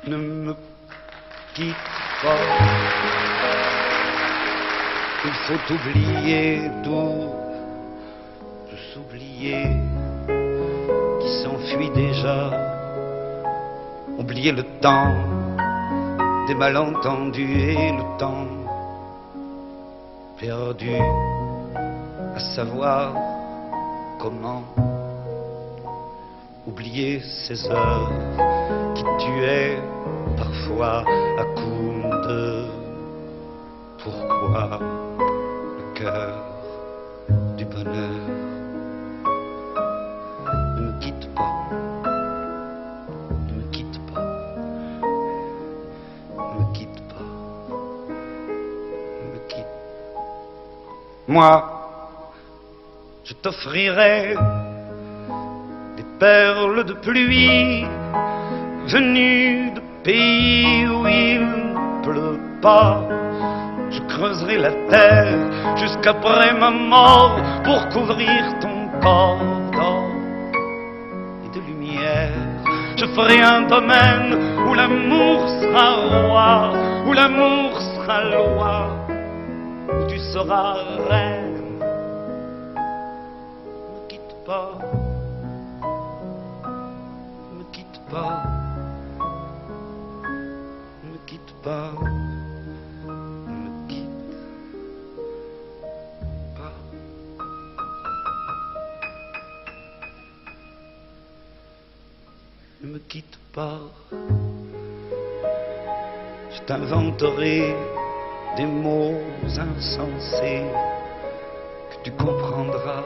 Ne me quitte pas. Il faut oublier tout, s'oublier qui s'enfuit déjà. Oublier le temps des malentendus et le temps perdu à savoir comment. Oublier ces heures qui tuaient parfois à coups de pourquoi le cœur du bonheur. Ne me quitte pas, ne me quitte pas, ne me quitte pas, ne me quitte. Moi, je t'offrirai des perles de pluie venues de pays où il ne pleut pas. Je creuserai la terre jusqu'après ma mort pour couvrir ton corps d'or et de lumière. Je ferai un domaine où l'amour sera roi, où l'amour sera loi, où tu seras reine. Ne me quitte pas, ne me quitte pas, ne me quitte pas. Ne me quitte pas, je t'inventerai des mots insensés que tu comprendras.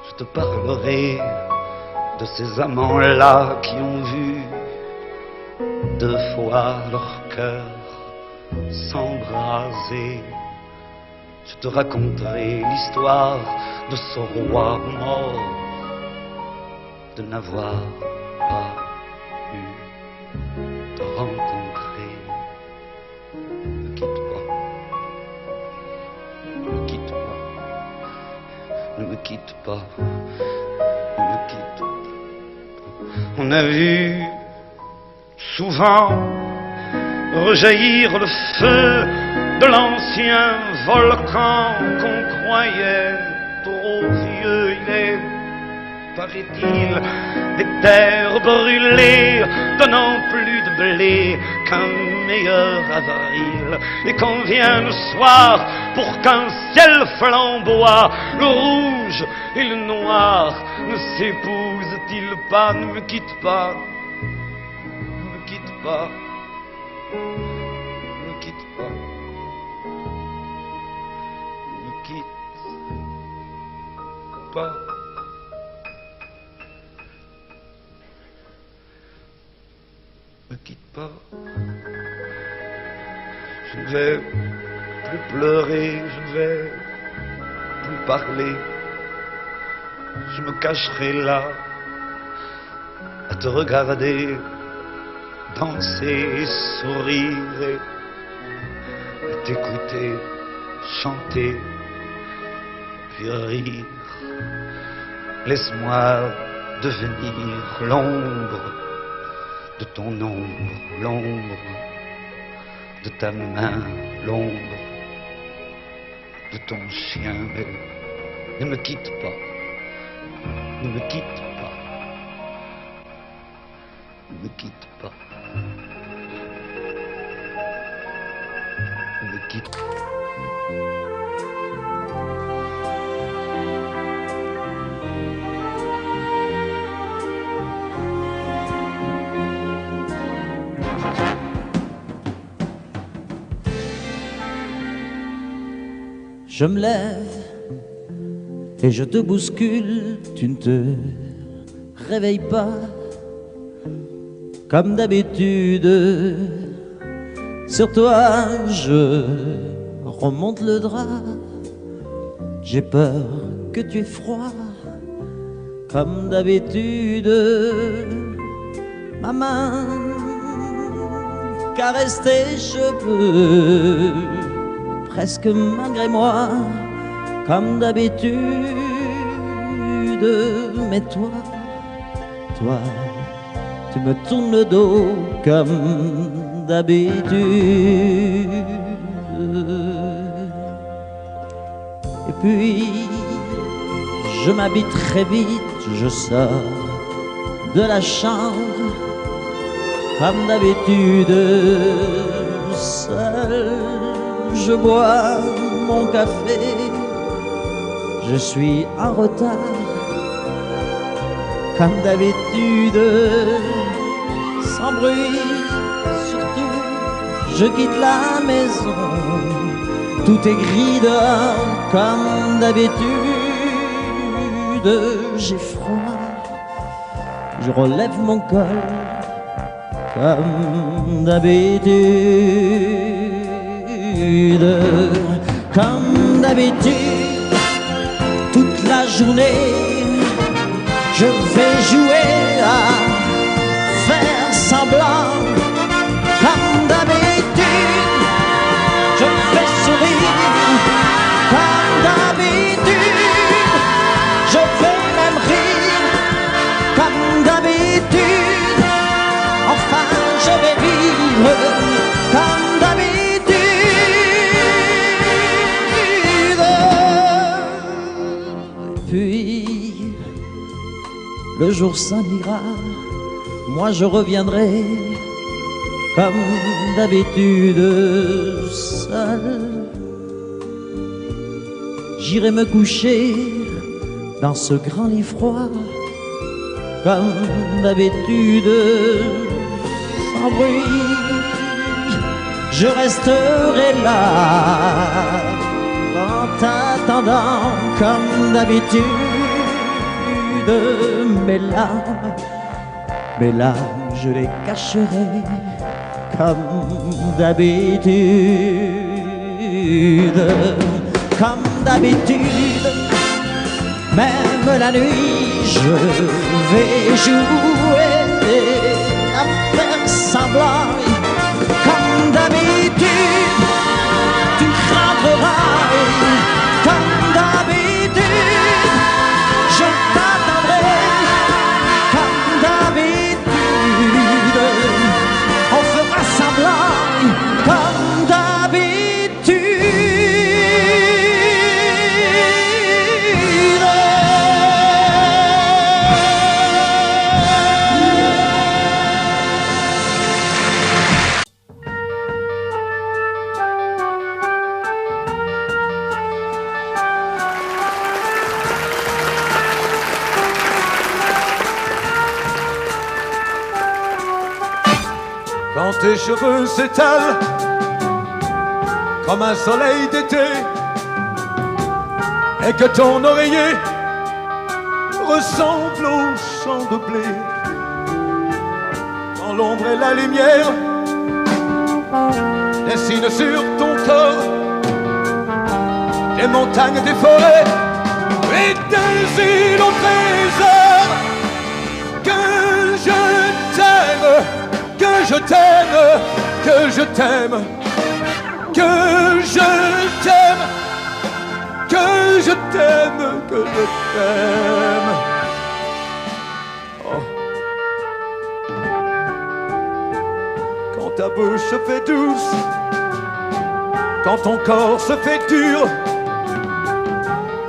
Je te parlerai de ces amants-là qui ont vu 2 fois leur cœur s'embraser. Je te raconterai l'histoire de ce roi mort, de n'avoir pas pu te rencontrer. Ne me quitte pas, ne me quitte pas, ne me quitte pas, ne me quitte pas. On a vu souvent rejaillir le feu de l'ancien volcan qu'on croyait trop vieux. Il est, paraît-il, des terres brûlées, donnant plus de blé qu'un meilleur avril. Et qu'on vient le soir pour qu'un ciel flamboie, le rouge et le noir ne s'épousent-ils pas? Ne me quitte pas, ne me quitte pas, ne me quitte pas, ne me quitte pas. Ne me quitte pas. Je ne vais plus pleurer, je ne vais plus parler. Je me cacherai là à te regarder danser, sourire et t'écouter chanter puis rire. Laisse-moi devenir l'ombre de ton ombre, l'ombre de ta main, l'ombre de ton chien. Mais ne me quitte pas, ne me quitte pas, ne me quitte pas, ne me quitte pas. Je me lève et je te bouscule, tu ne te réveilles pas comme d'habitude. Sur toi je remonte le drap, j'ai peur que tu aies froid comme d'habitude. Ma main caresse tes cheveux, presque malgré moi, comme d'habitude. Mais toi, tu me tournes le dos comme d'habitude. Et puis, je m'habille très vite, je sors de la chambre comme d'habitude. Seul, je bois mon café, je suis en retard comme d'habitude. Sans bruit, surtout, je quitte la maison. Tout est gris dehors comme d'habitude. J'ai froid, je relève mon col comme d'habitude. Comme d'habitude, toute la journée, je vais jouer à faire semblant. Comme d'habitude, je fais sourire. Comme d'habitude, je vais même rire. Comme d'habitude, enfin je vais vivre. Comme d'habitude. Et puis, le jour s'en ira, moi je reviendrai comme d'habitude seul. J'irai me coucher dans ce grand lit froid comme d'habitude, sans bruit. Je resterai là en t'attendant comme d'habitude. Mes larmes, je les cacherai comme d'habitude. Comme d'habitude, même la nuit, je vais jouer à faire semblant. Comme d'habitude, tu rentreras. Comme d'habitude, je t'attendrai. Comme d'habitude, on fera semblant. Comme d'habitude. Quand tes cheveux s'étalent comme un soleil d'été et que ton oreiller ressemble au champ de blé, quand l'ombre et la lumière dessinent sur ton corps des montagnes, des forêts et des îles au trésor, que je t'aime, que je t'aime, que je t'aime, que je t'aime, que je t'aime, que je t'aime. Oh. Quand ta bouche se fait douce, quand ton corps se fait dur,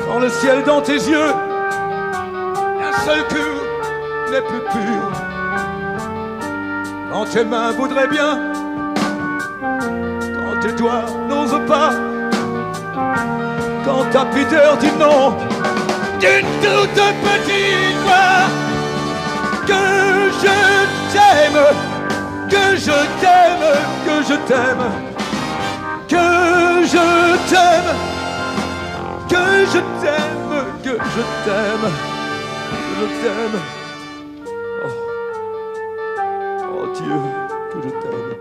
quand le ciel dans tes yeux, un seul cœur n'est plus pur. Quand tes mains voudraient bien, quand tes doigts n'osent pas, quand ta pudeur dit non d'une toute petite voix, que je t'aime, que je t'aime, que je t'aime, que je t'aime, que je t'aime, que je t'aime, que je t'aime. Dieu, que je t'aime.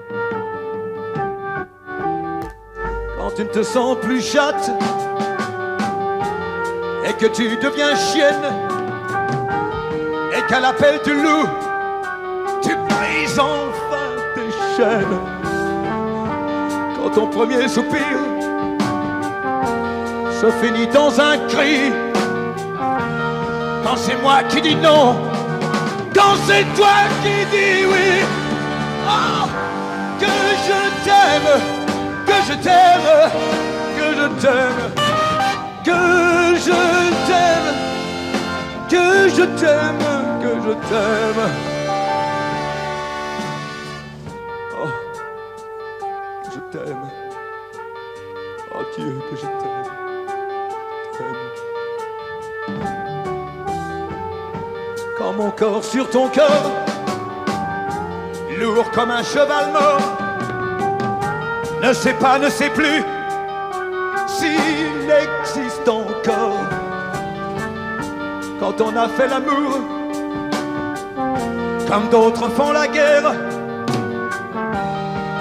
Quand tu ne te sens plus chatte et que tu deviens chienne et qu'à l'appel du loup tu brises enfin tes chaînes. Quand ton premier soupir se finit dans un cri, quand c'est moi qui dis non, que quand c'est toi qui dis oui. Oh, que je t'aime, que je t'aime, que je t'aime, que je t'aime, que je t'aime, que je t'aime. Oh, que je t'aime. Oh Dieu, que je t'aime. Quand mon corps sur ton cœur, lourd comme un cheval mort, ne sait pas, ne sait plus s'il existe encore. Quand on a fait l'amour, comme d'autres font la guerre,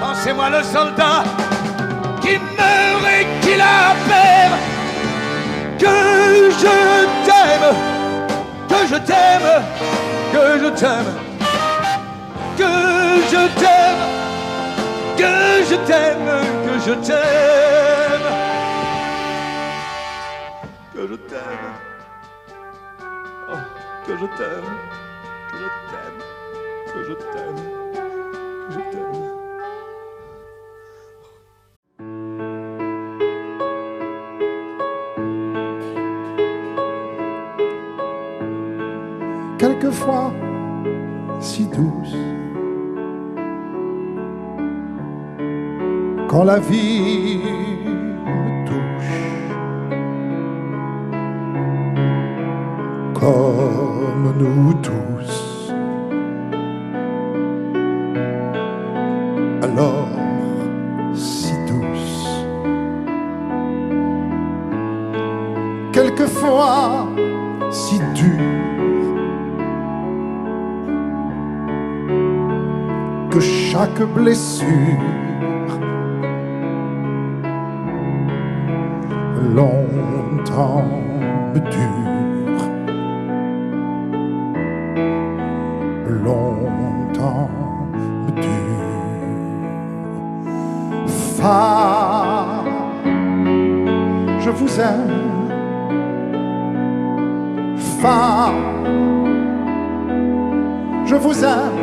quand c'est moi le soldat qui meurt et qui la perd, que je t'aime, que je t'aime, que je t'aime, que je t'aime, que je t'aime, que je t'aime, que je t'aime, oh, que je t'aime, que je t'aime, que je t'aime, que je t'aime. Quelquefois si douce, quand la vie me touche, comme nous tous, alors si douce. Quelquefois si dure, que chaque blessure longtemps me dure, longtemps me dure. Femme, je vous aime. Femme, je vous aime.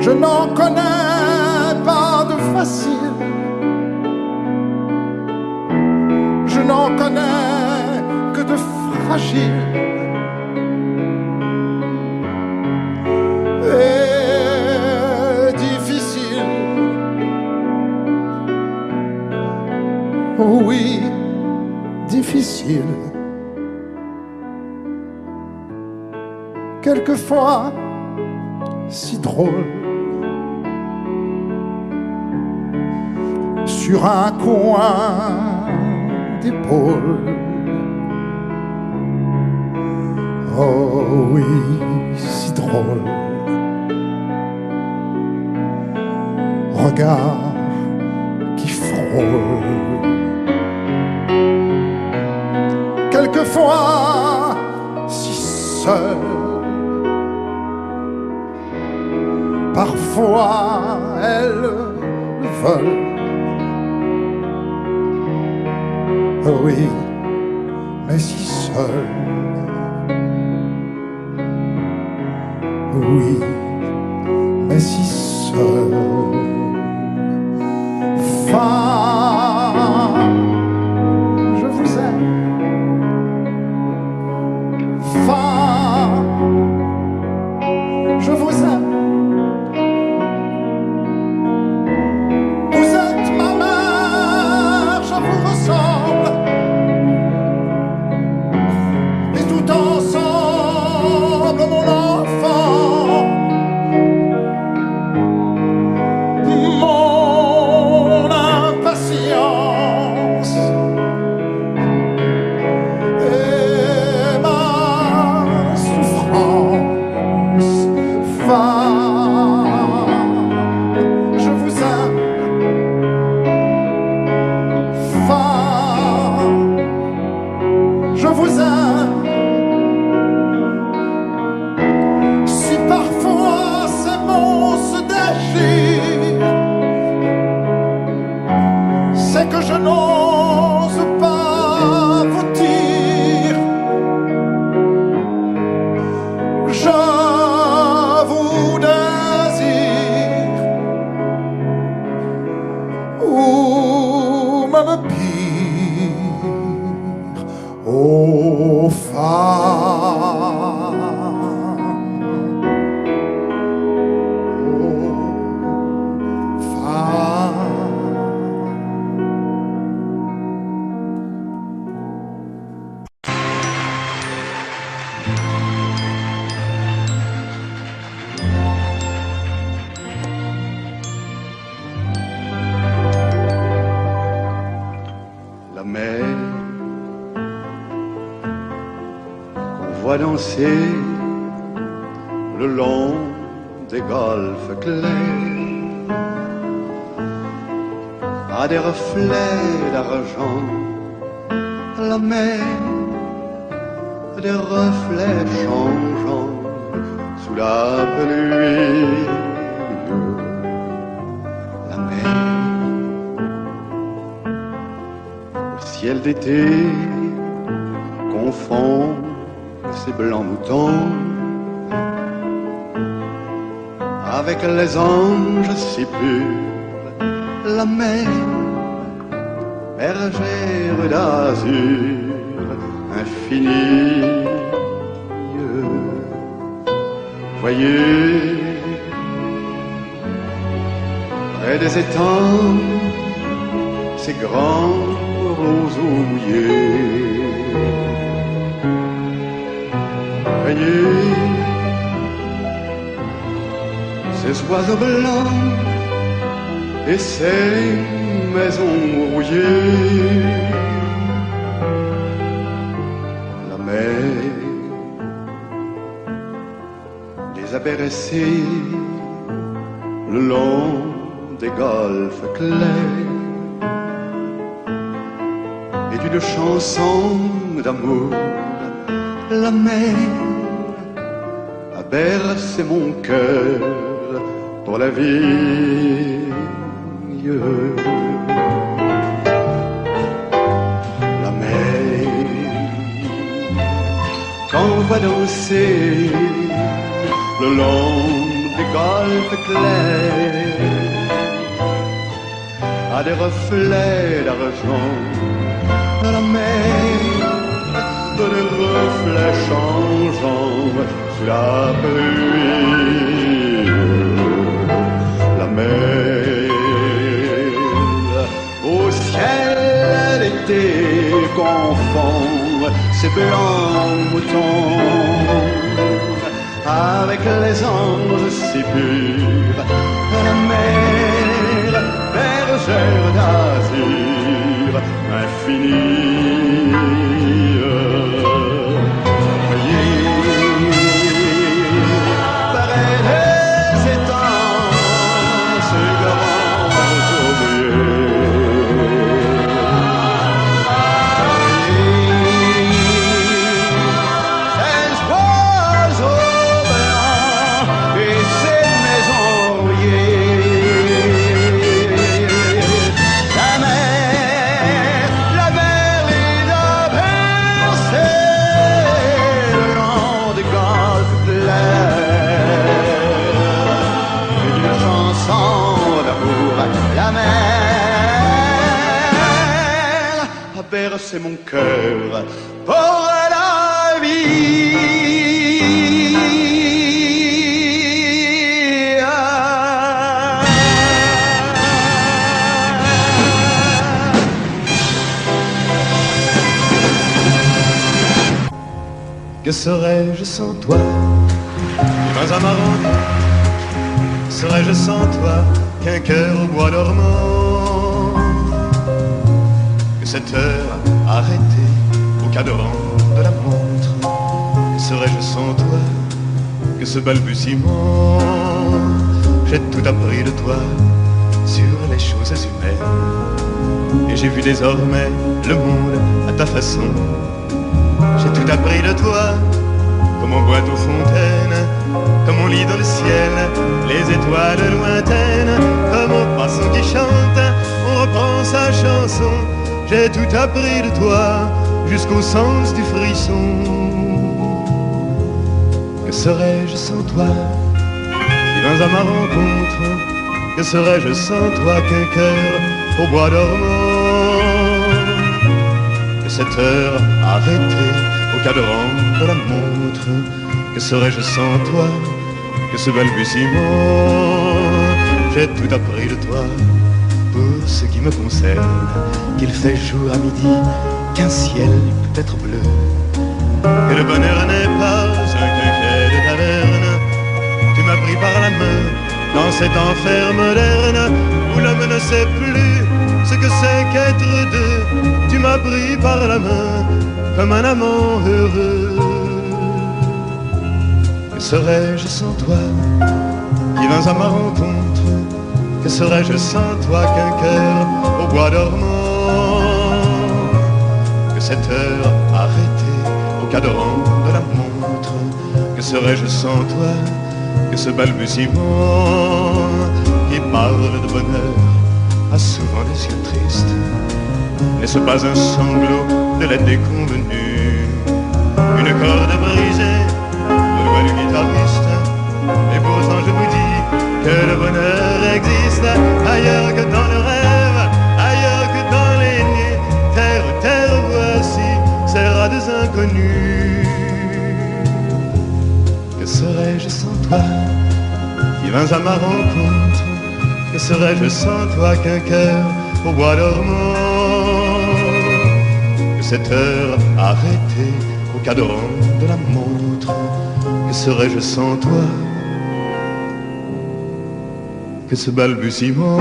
Je n'en connais pas de facile, je n'en connais que de fragile. Et difficile, oui, difficile. Quelquefois si drôle, sur un coin d'épaule. Oh oui, si drôle. Regard qui frôle. Quelquefois si seul, parfois elles veulent. Oh oui, mais si seul. Oui, mais si seul. Femme, je vous aime. Femme, je vous aime. Vous êtes ma mère, je vous ressemble. Et tout ensemble, mon enfant, mon impatience et ma souffrance. voit danser le long des golfes clairs à des reflets d'argent, la mer, des reflets changeants sous la pluie. La mer, au ciel d'été, confond ces blancs moutons avec les anges si purs. La mer, bergère d'azur infinie. Voyez, près des étangs, ces grands roseaux mouillés. Voyez, ces oiseaux blancs et ces maisons rouillées. La mer les a bercés le long des golfes clairs et d'une chanson d'amour. La mer a bercé mon cœur pour la vie. La mer, quand on voit danser le long des golfes clairs à des reflets d'argent, la mer, des reflets changeants sous la pluie. La mer, au ciel d'été confond ces blancs moutons avec les anges si purs. La mer, bergère d'azur infinie. Près des étangs, ces grands roseaux mouillés. Ces oiseaux blancs et ces maisons rouillées. La mer les a bercés le long des golfes clairs et d'une chanson d'amour. La mer a bercé mon cœur pour la vie. Que serais-je sans toi? Pas un marron. Serais-je sans toi qu'un cœur au bois dormant? Que cette heure arrêtée au cadran de la montre? Que serais-je sans toi que ce balbutiement? J'ai tout appris de toi sur les choses humaines, et j'ai vu désormais le monde à ta façon. J'ai tout appris de toi, comme on boit aux fontaines, comme on lit dans le ciel les étoiles lointaines, comme au passant qui chante, on reprend sa chanson. J'ai tout appris de toi, jusqu'au sens du frisson. Que serais-je sans toi? Si vins à ma rencontre, que serais-je sans toi qu'un cœur au bois dormant? Que cette heure arrêtée au cadran de la montre, que serais-je sans toi que ce balbutiement? J'ai tout appris de toi pour ce qui me concerne, qu'il fait jour à midi, qu'un ciel peut être bleu, que le bonheur n'est pas un quinquet de taverne. Tu m'as pris par la main dans cet enfer moderne où l'homme ne sait plus ce que c'est qu'être deux. Tu m'as pris par la main comme un amant heureux. Que serais-je sans toi qui vins à ma rencontre? Que serais-je sans toi qu'un cœur au bois dormant? Que cette heure arrêtée au cadran de la montre? Que serais-je sans toi que ce balbutiement qui parle de bonheur a souvent des yeux tristes? N'est-ce pas un sanglot de la déconvenue? Une corde brisée de voix du guitariste. Et pourtant je vous dis que le bonheur existe ailleurs que dans le rêve, ailleurs que dans les nuits. Terre, terre, voici ces rades inconnus. Que serais-je sans toi qui vins à ma rencontre? Que serais-je sans toi qu'un cœur au bois dormant? Que cette heure arrêtée au cadran de la montre? Que serais-je sans toi que ce balbutiement?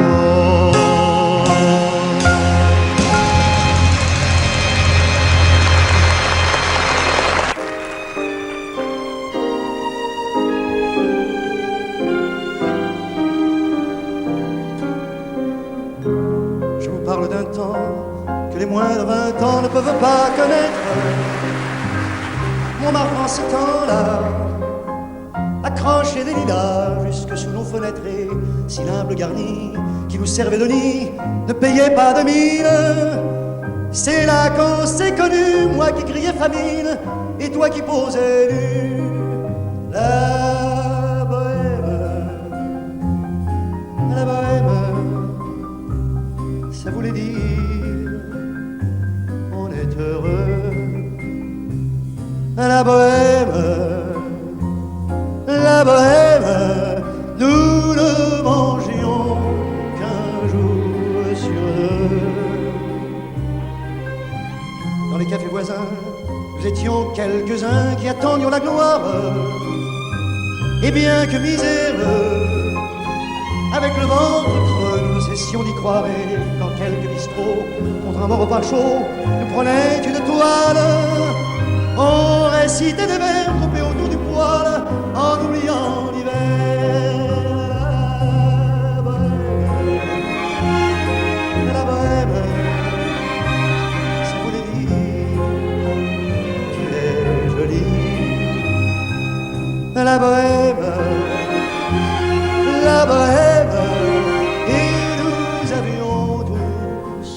Je vous parle d'un temps que les moins de 20 ans ne peuvent pas connaître. Montmartre en ce temps-là accrochait des lilas jusque sous nos fenêtres et si l'humble garni qui nous servait de nid ne payait pas de mine. C'est là qu'on s'est connus, moi qui criais famine et toi qui posais nu. La bohème, ça voulait dire on est heureux. La bohème, nous ne mangions qu'un jour sur deux. Dans les cafés voisins, nous étions quelques-uns qui attendions la gloire. Et bien que miséreux, avec le ventre creux, nous ne cessions d'y croire. Et dans quelques bistrots, contre un bon repas chaud, nous prenaient une toile. On récitait des vers groupés autour du poêle, en oubliant l'hiver. La bohème, ça voulait dire tu es jolie. La bohème, et nous avions tous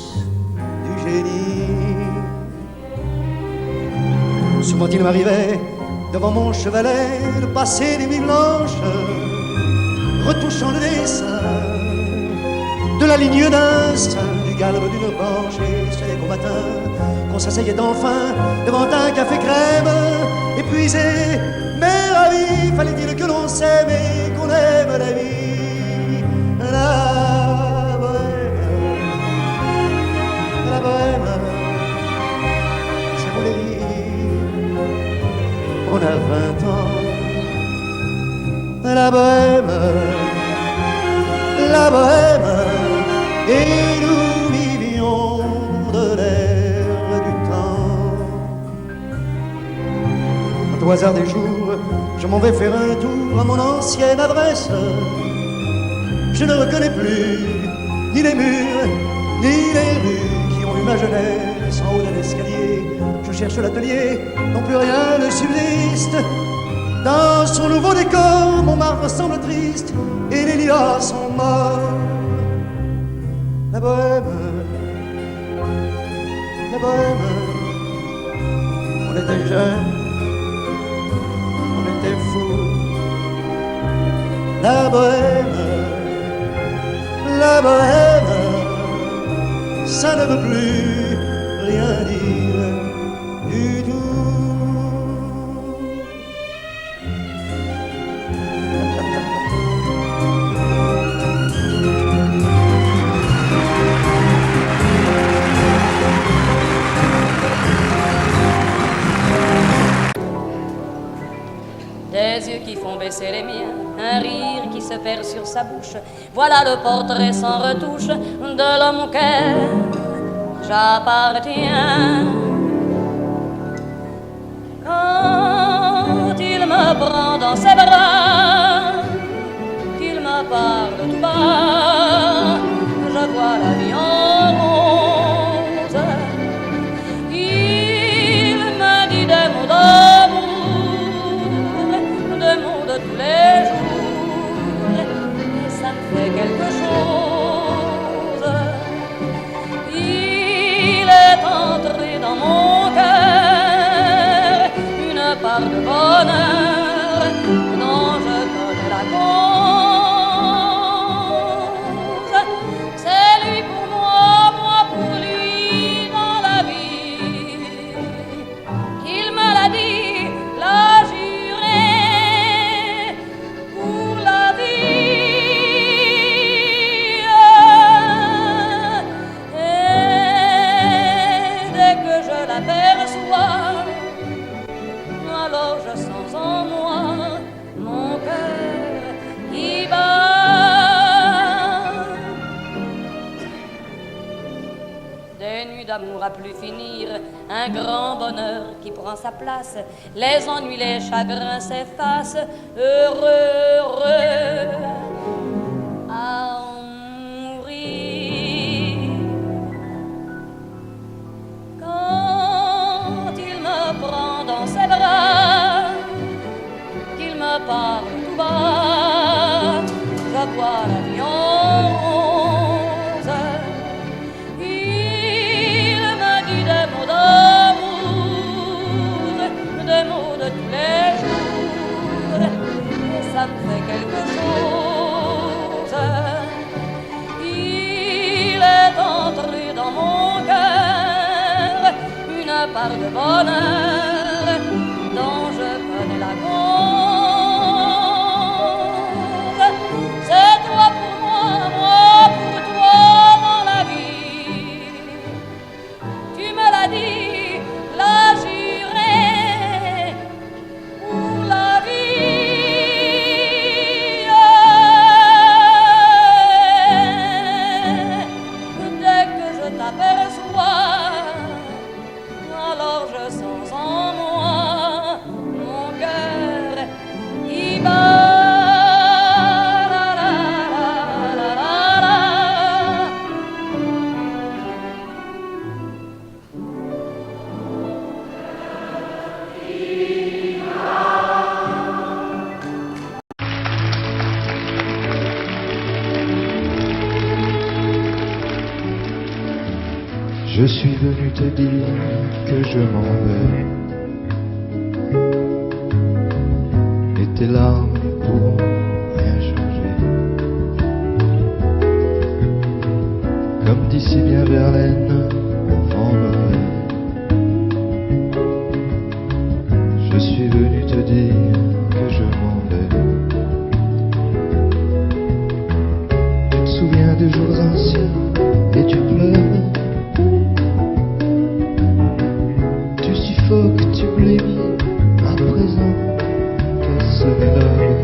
du génie. Souvent il m'arrivait devant mon chevalet de passer des nuits blanches, retouchant le dessin de la ligne d'un sein, du galbe d'une branche. Et ce n'est qu'au matin qu'on s'asseyait enfin devant un café crème, épuisé mais ravi. Fallait-il que l'on s'aime et qu'on aime la vie. La bohème, ça voulait dire on a 20 ans. La bohème, et nous vivions de l'air du temps. Quant au hasard des jours, je m'en vais faire un tour à mon ancienne adresse. Je ne reconnais plus ni les murs, ni les rues qui ont eu ma jeunesse. En haut de l'escalier, je cherche l'atelier dont plus rien ne subsiste. Dans son nouveau décor, Montmartre semble triste et les lilas sont morts. La bohème, on était jeunes, on était fous. La bohème, ça ne veut plus rien dire du tout. Des yeux qui font baisser les miens, un rire qui se perd sur sa bouche. Voilà le portrait sans retouche de l'homme auquel j'appartiens. Quand il me me prend dans ses bras, qu'il me parle tout bas, je vois la vie en rose. Il me dit des mots d'amour, des mots de tous les jours, et ça me fait quelque chose. Il est entré dans mon cœur une part de bonheur dont je connais la cause. C'est lui pour moi, moi pour lui dans la vie. Il me l'a dit, l'a juré pour la vie. Et dès que je l'aperçois, alors je sens en moi mon cœur qui bat. Des nuits d'amour à plus finir, un grand bonheur qui prend sa place, les ennuis, les chagrins s'effacent, heureux, heureux à en mourir. Quand il me prend dans ses bras, qu'il me parle tout bas, je vois la vie en rose. Il me dit des mots d'amour, des mots de tous les jours, et ça me fait quelque chose. Il est entré dans mon cœur une part de bonheur dont je connais la cause. C'est toi pour moi, moi pour toi dans la vie. Tu me l'as dit, l'as juré pour la vie. Dès que je t'aperçois, alors je sens en moi mon cœur qui bat. La, la, la, la, la, Je suis venu te dire que je m'en vais, et tes larmes ne pourront rien changer. Comme dit si bien Verlaine, enfant mauvais, je suis venu te dire que je m'en vais. Tu te souviens des jours anciens et tu pleures. Que tu blémis à présent, qu'elle serait l'heure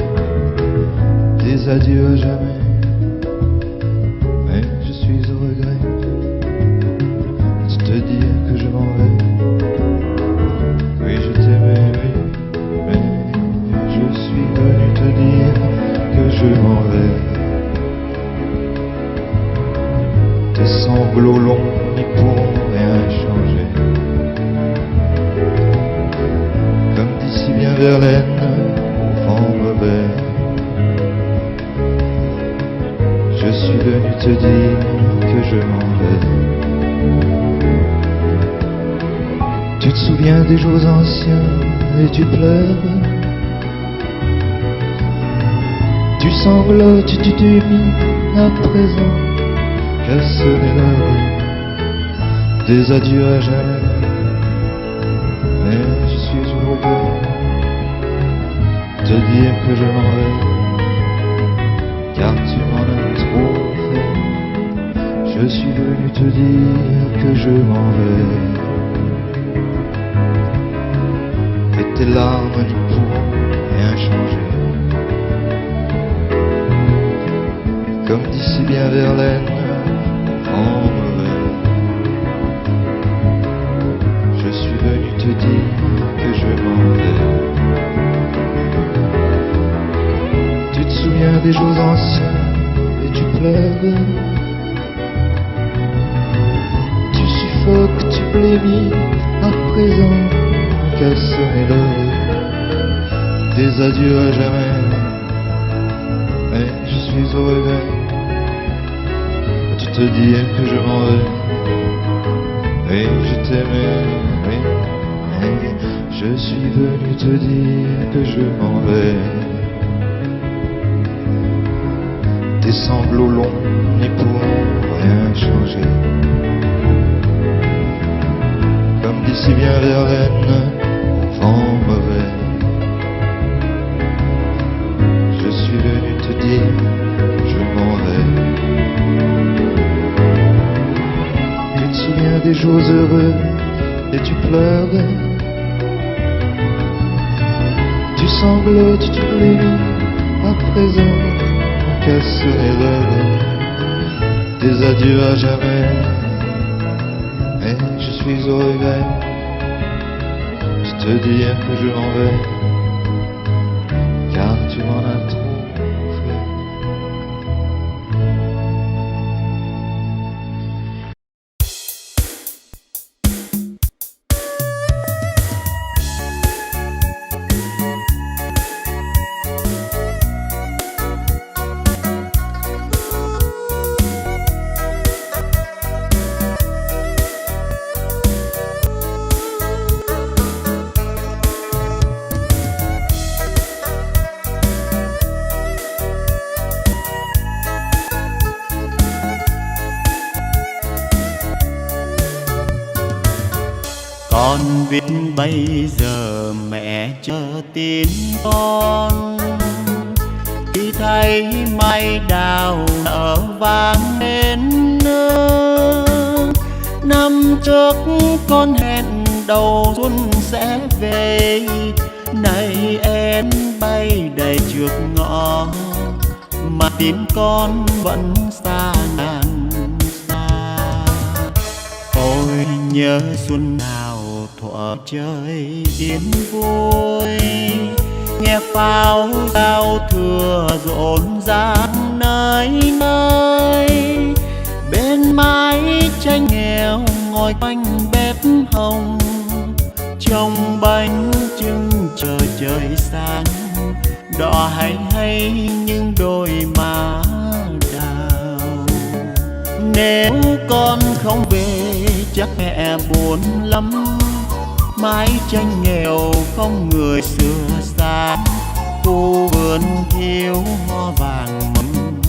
des adieux à jamais. Mais je suis au regret de te dire que je m'en vais. Oui, je t'aimais, oui, mais je suis venu te dire que je m'en vais. Tes sanglots longs n'y pourront rien changer. Si bien Verlaine, enfant mauvais, je suis venu te dire que je m'en vais. Tu te souviens des jours anciens et tu pleures. Tu sanglotes, tu t'humides à présent, qu'elle sonnait l'heure des adieux à jamais. Mais je suis au regret te dire que je m'en vais, car tu m'en as trop fait. Je suis venu te dire que je m'en vais, et tes larmes n'y pourront rien changer. Comme dit si bien Verlaine, enfant mauvais, je suis venu te dire que je m'en vais. souviens des jours anciens et tu pleures. Tu suffoques, tu blémis, à présent quelle serait l'heure des adieux à jamais. Mais je suis au regret de te dire que je m'en vais. Et je t'aimais, oui, mais je suis venu te dire que je m'en vais. Tes sanglots longs n'y pourront rien changer. Comme d'ici bien Verlaine, vent mauvais. Je suis venu te dire, je m'en vais. Tu te souviens des jours heureux et tu pleures. Tu sanglotes, tu blémis, à présent, quelle serait l'heure des adieux à jamais. Et je suis au regret de te dire que je m'en vais, car tu m'en as trop fait. Con biết bây giờ mẹ chờ tin con, khi thấy mai đào nở vàng lên nơ. Năm trước con hẹn đầu xuân sẽ về, nay em bay đầy trước ngõ, mà tin con vẫn xa ngàn xa. Ôi nhớ xuân nào thuở trời yên vui, nghe pháo giao thừa rộn ràng nơi nơi. Bên mái tranh nghèo ngồi quanh bếp hồng, trông bánh trưng chờ trời sáng, đỏ hay hay những đôi má đào. Nếu con không về chắc mẹ buồn lắm, mái tranh nghèo không người xưa xa, khu vườn thiếu hoa vàng mừng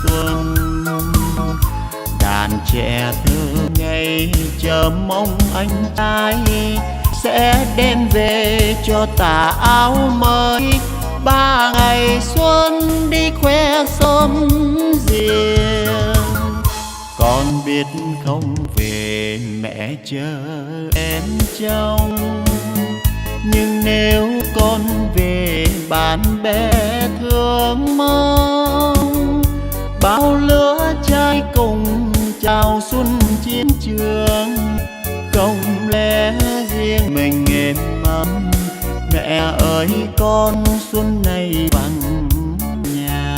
xuân. Đàn trẻ thơ ngây chờ mong anh trai sẽ đem về cho tà áo mới. 3 ngày xuân đi khoe xóm riêng, con biết không về mẹ chờ em trông. Nhưng nếu con về bạn bè thương mong, bao lứa trai cùng chào xuân chiến trường. Không lẽ riêng mình êm ấm, mẹ ơi con xuân này vắng nhà.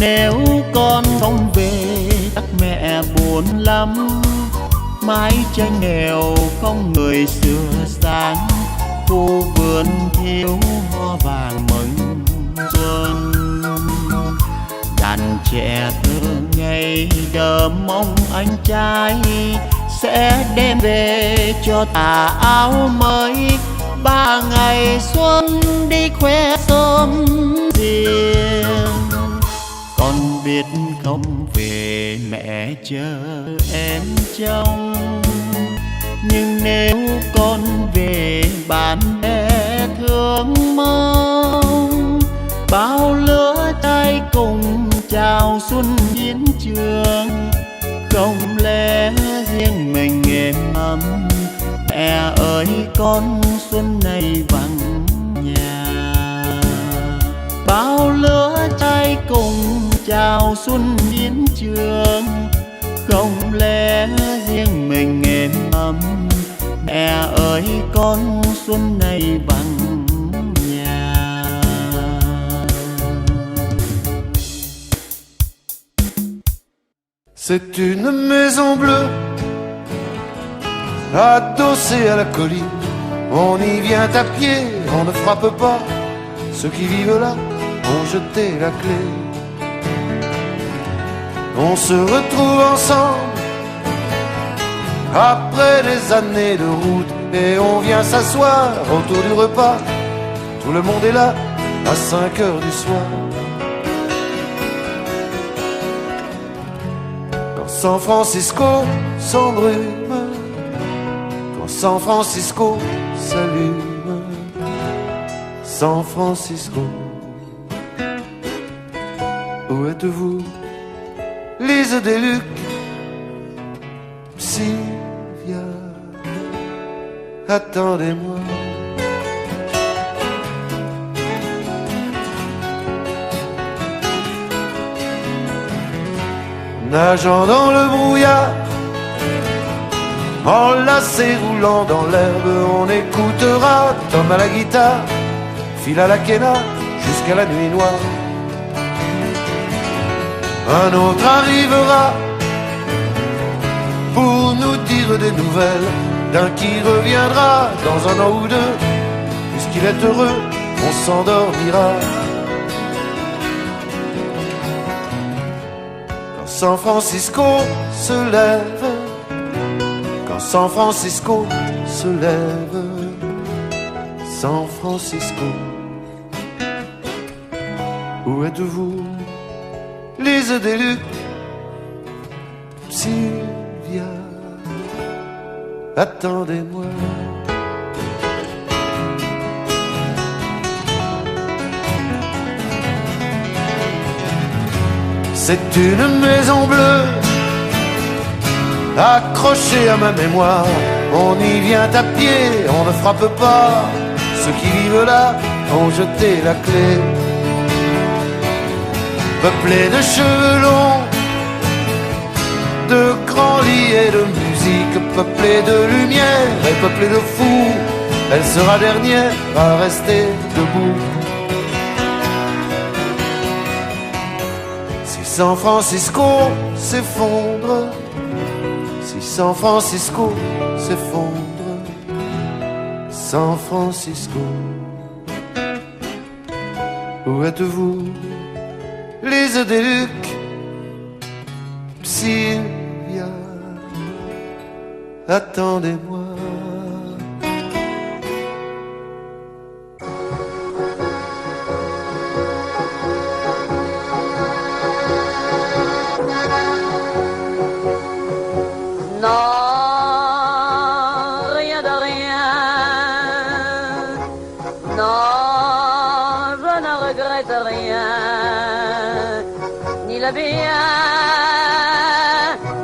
Nếu con không về chắc mẹ buồn lắm, mái tranh nghèo không người xưa sáng, khu vườn thiếu hoa vàng mừng xuân. Đàn trẻ thơ ngây đờ mong anh trai sẽ đem về cho tà áo mới. 3 ngày xuân đi khoe xóm riêng, con biết không về mẹ chờ em trông. Nhưng nếu con về bạn bè thương mong, bao lứa cùng chào xuân biến trường. Không lẽ riêng mình êm ấm, mẹ ơi con xuân này vắng nhà. Bao lứa trai cùng chào xuân biến trường. Không lẽ riêng mình êm ấm, mẹ ơi con xuân này vắng nhà. C'est une maison bleue adossée à la colline. On y vient à pied, on ne frappe pas. Ceux qui vivent là ont jeté la clé. On se retrouve ensemble après des années de route et on vient s'asseoir autour du repas. Tout le monde est là à 5 heures du soir. Quand San Francisco s'embrume, quand San Francisco s'allume, San Francisco, où êtes-vous? Lise Deluc, Sylvia, attendez-moi. Nageant dans le brouillard, enlacé roulant dans l'herbe, on écoutera Tom à la guitare, Phil à la quena, jusqu'à la nuit noire. Un autre arrivera pour nous dire des nouvelles d'un qui reviendra dans un an ou deux. Puisqu'il est heureux, on s'endormira. Quand San Francisco se lève, quand San Francisco se lève, San Francisco, où êtes-vous? Lise Deluc, Sylvia, attendez-moi. C'est une maison bleue accrochée à ma mémoire. On y vient à pied, on ne frappe pas. Ceux qui vivent là ont jeté la clé. Peuplé de cheveux longs, de grands lits et de musique, peuplé de lumière et peuplé de fous, elle sera dernière à rester debout. Si San Francisco s'effondre, si San Francisco s'effondre, San Francisco, où êtes-vous? Lise Deluc, Sylvia, attendez-moi. Non, rien de rien. Non, je ne regrette rien. Ni le bien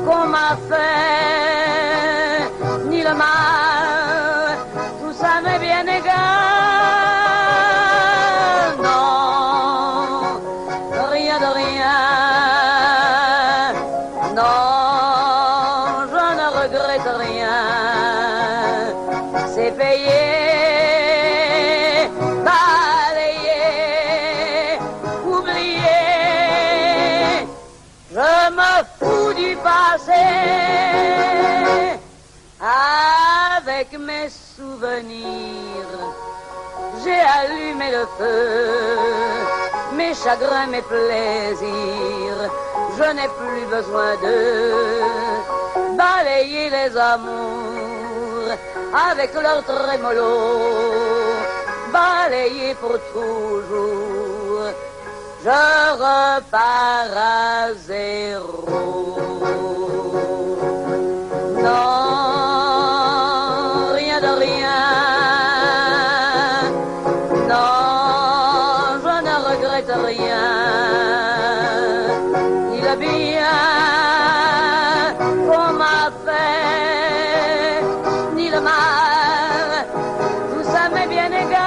qu'on m'a fait, ni le mal, tout ça m'est bien égal. Non, rien de rien. Non, je ne regrette rien. C'est payé, balayé, oublié. Je me fous du passé. Avec mes souvenirs, j'ai allumé le feu. Mes chagrins, mes plaisirs, je n'ai plus besoin de balayer les amours avec leur trémolo, balayer pour toujours. Je repars à zéro. Non, rien de rien. Non, je ne regrette rien. bien qu'on m'a fait, ni le mal, tout ça m'est bien égal.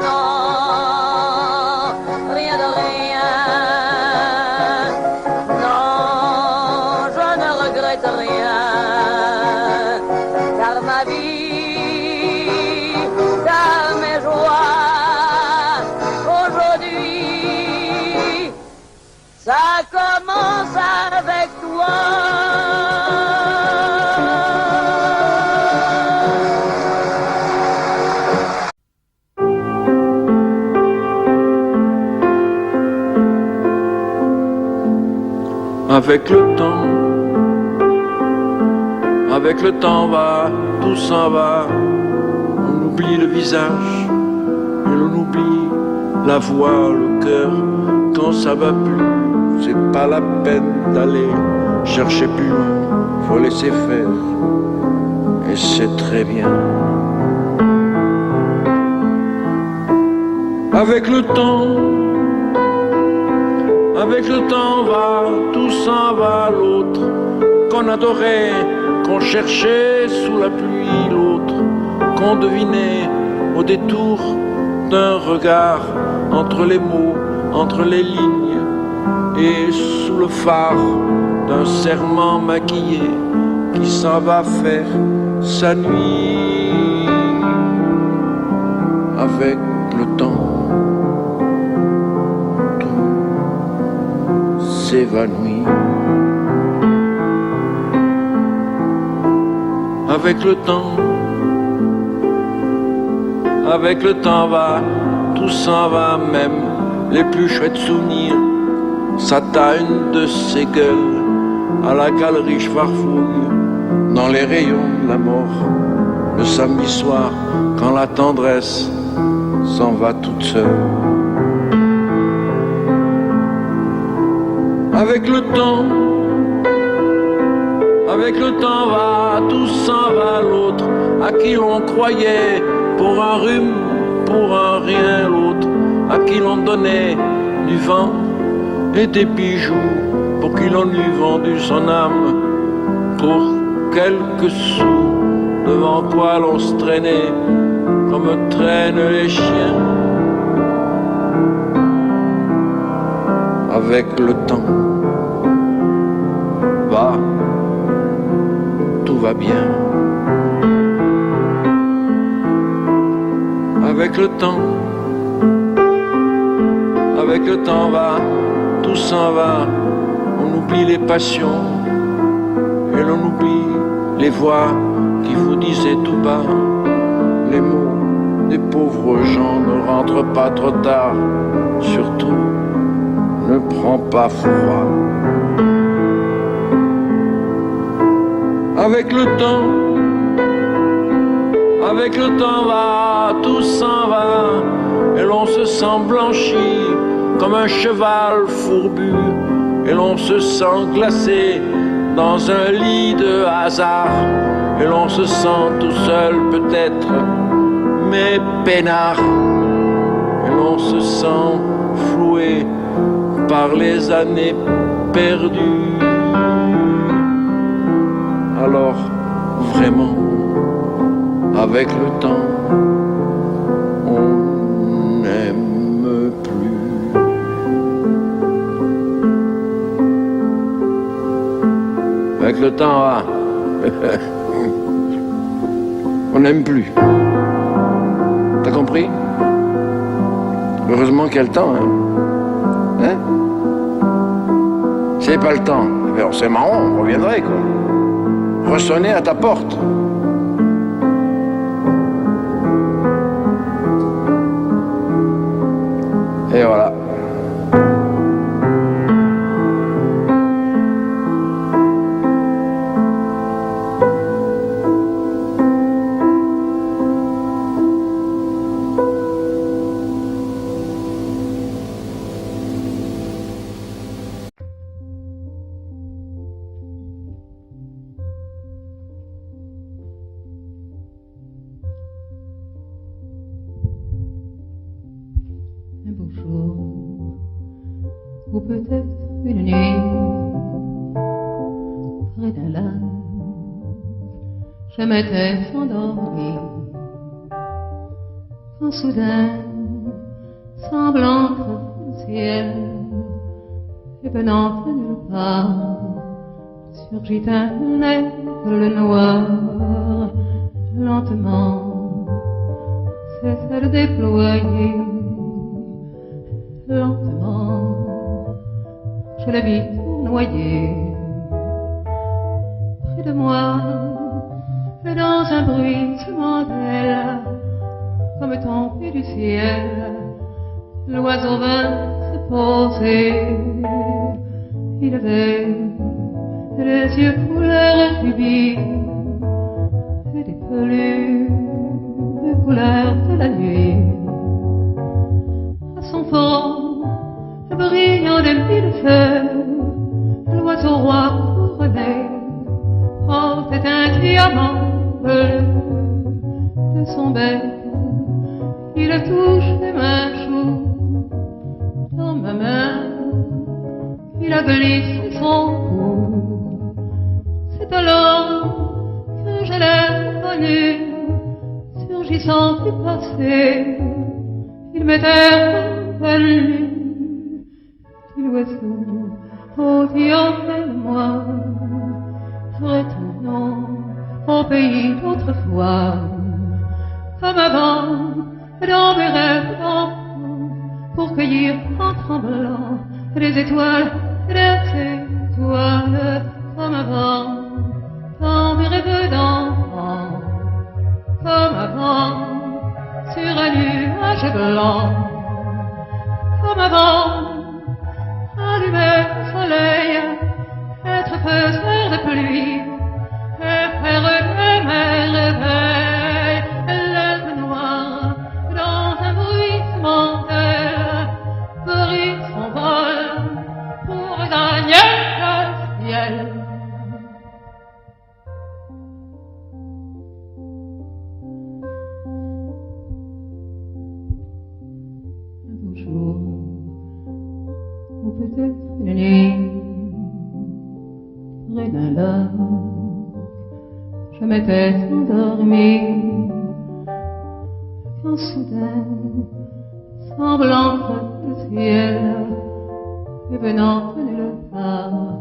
Non, rien de rien. Non, je ne regrette rien. Car ma vie, car mes joies, aujourd'hui, ça commence avec toi. Avec le temps va, tout s'en va. On oublie le visage et l'on oublie la voix, le cœur. Quand ça va plus, c'est pas la peine d'aller chercher plus loin. Faut laisser faire et c'est très bien. Avec le temps va, tout s'en va. L'autre qu'on adorait, qu'on cherchait sous la pluie, l'autre qu'on devinait au détour d'un regard, entre les mots, entre les lignes, et sous le phare d'un serment maquillé qui s'en va faire sa nuit. Avec le temps, tout s'évanouit. Avec le temps va, tout s'en va, même les plus chouettes souvenirs s'atteignent de ces gueules à la galerie Schwarfouille, dans les rayons de la mort, le samedi soir, quand la tendresse s'en va toute seule. Avec le temps va, tout s'en va. L'autre à qui l'on croyait pour un rhume, pour un rien. L'autre à qui l'on donnait du vent et des bijoux, pour qui l'on eût vendu son âme pour quelques sous, devant quoi l'on se traînait comme traînent les chiens. Avec le temps va, tout va bien. Avec le temps va, tout s'en va. On oublie les passions et l'on oublie les voix qui vous disaient tout bas les mots des pauvres gens. Ne rentre pas trop tard, surtout ne prends pas froid. Avec le temps va, tout s'en va, et l'on se sent blanchi comme un cheval fourbu, et l'on se sent glacé dans un lit de hasard, et l'on se sent tout seul peut-être, mais peinard, et l'on se sent floué par les années perdues. Alors vraiment, avec le temps, on n'aime plus. Avec le temps, on n'aime plus. T'as compris? Heureusement qu'il y a le temps, hein? S'il n'y avait pas le temps, c'est marrant, on reviendrait, quoi. Ressonner à ta porte. Et voilà. ou peut-être une nuit près d'un lac, je m'étais endormie quand soudain, semblant entre le ciel et venant de nulle part, surgit un aigle noir. Lentement, cessa de déployer. Lentement, je le vis noyer près de moi, et dans un bruissement d'aile, comme tombé du ciel, l'oiseau vint se poser. Il avait les yeux couleur rubis et des peluches couleur de la nuit. À son front, brillant de mille feux, l'oiseau roi couronné portait un diamant bleu. De son bec, il touche ma joue. Dans ma main, il a glissé son cou. C'est alors que je l'ai connu, surgissant du passé. Il m'était revenu du l'oiseau au de moi. Retournons au pays d'autrefois, comme avant, dans mes rêves d'enfant, pour cueillir en tremblant des étoiles, comme avant, dans mes rêves d'enfant, comme avant, sur un nuage blanc, comme avant, allumer le soleil, être faiseur de pluie, et faire de merveilles, l'aigle noir, dans un bruissement d'aile, brise son vol pour gagner le ciel. Un beau jour, ou peut-être une nuit, près d'un lac, je m'étais endormie, quand soudain, semblant entre le ciel et venant de nulle part,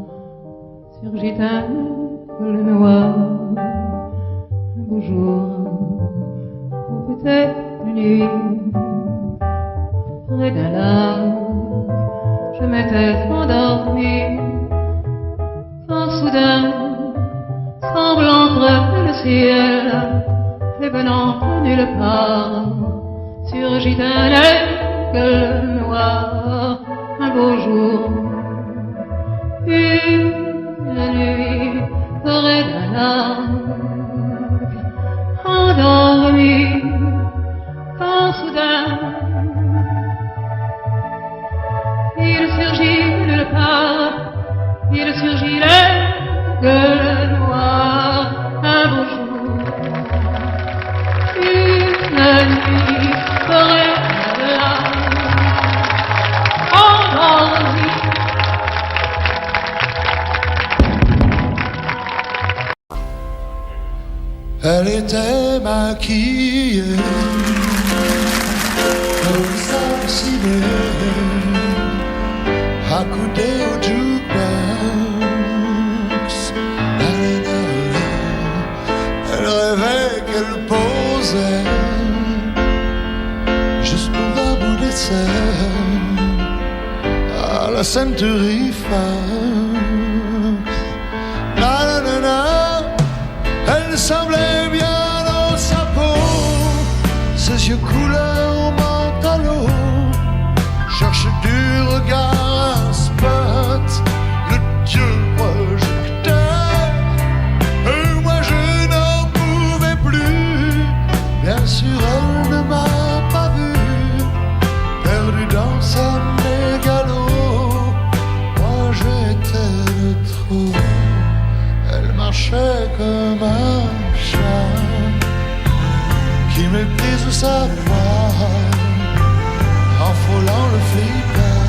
surgit un aigle noir. Un beau jour, ou peut-être une nuit, près d'un lac, je m'étais endormie, quand soudain, semblant entre le ciel et venant de nulle part, surgit un aigle noir. Un beau jour, une nuit, près d'un lac, endormi, quand soudain, il surgit de nulle part, il surgit l'aigle noir. Un beau jour, une nuit, près d'un lac, endormi. Elle était maquillée comme ça ciné, accoudée au jukebox. Elle rêvait qu'elle posait juste pour un bout d'essai à la ceinture Eiffel. Na na na na. Elle semblait bien dans sa peau, ses yeux couleur mentalo, cherche du regard un spot, le dieu projecteur. Et moi je n'en pouvais plus, bien sûr elle ne m'a pas vu, perdu dans sa mégalo, moi j'étais le trop. Elle marchait comme un chat qui méprise sa voix en frôlant le flipper.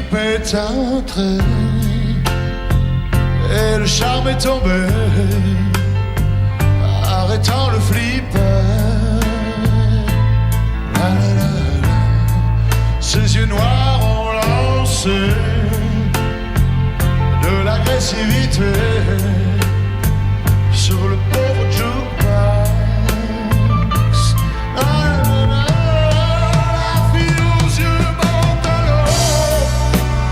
trip est entré et le charme est tombé, arrêtant le flipper. La, la, la, la. Ses yeux noirs ont lancé de l'agressivité sur le pauvre jukebox. La fille aux yeux bandalos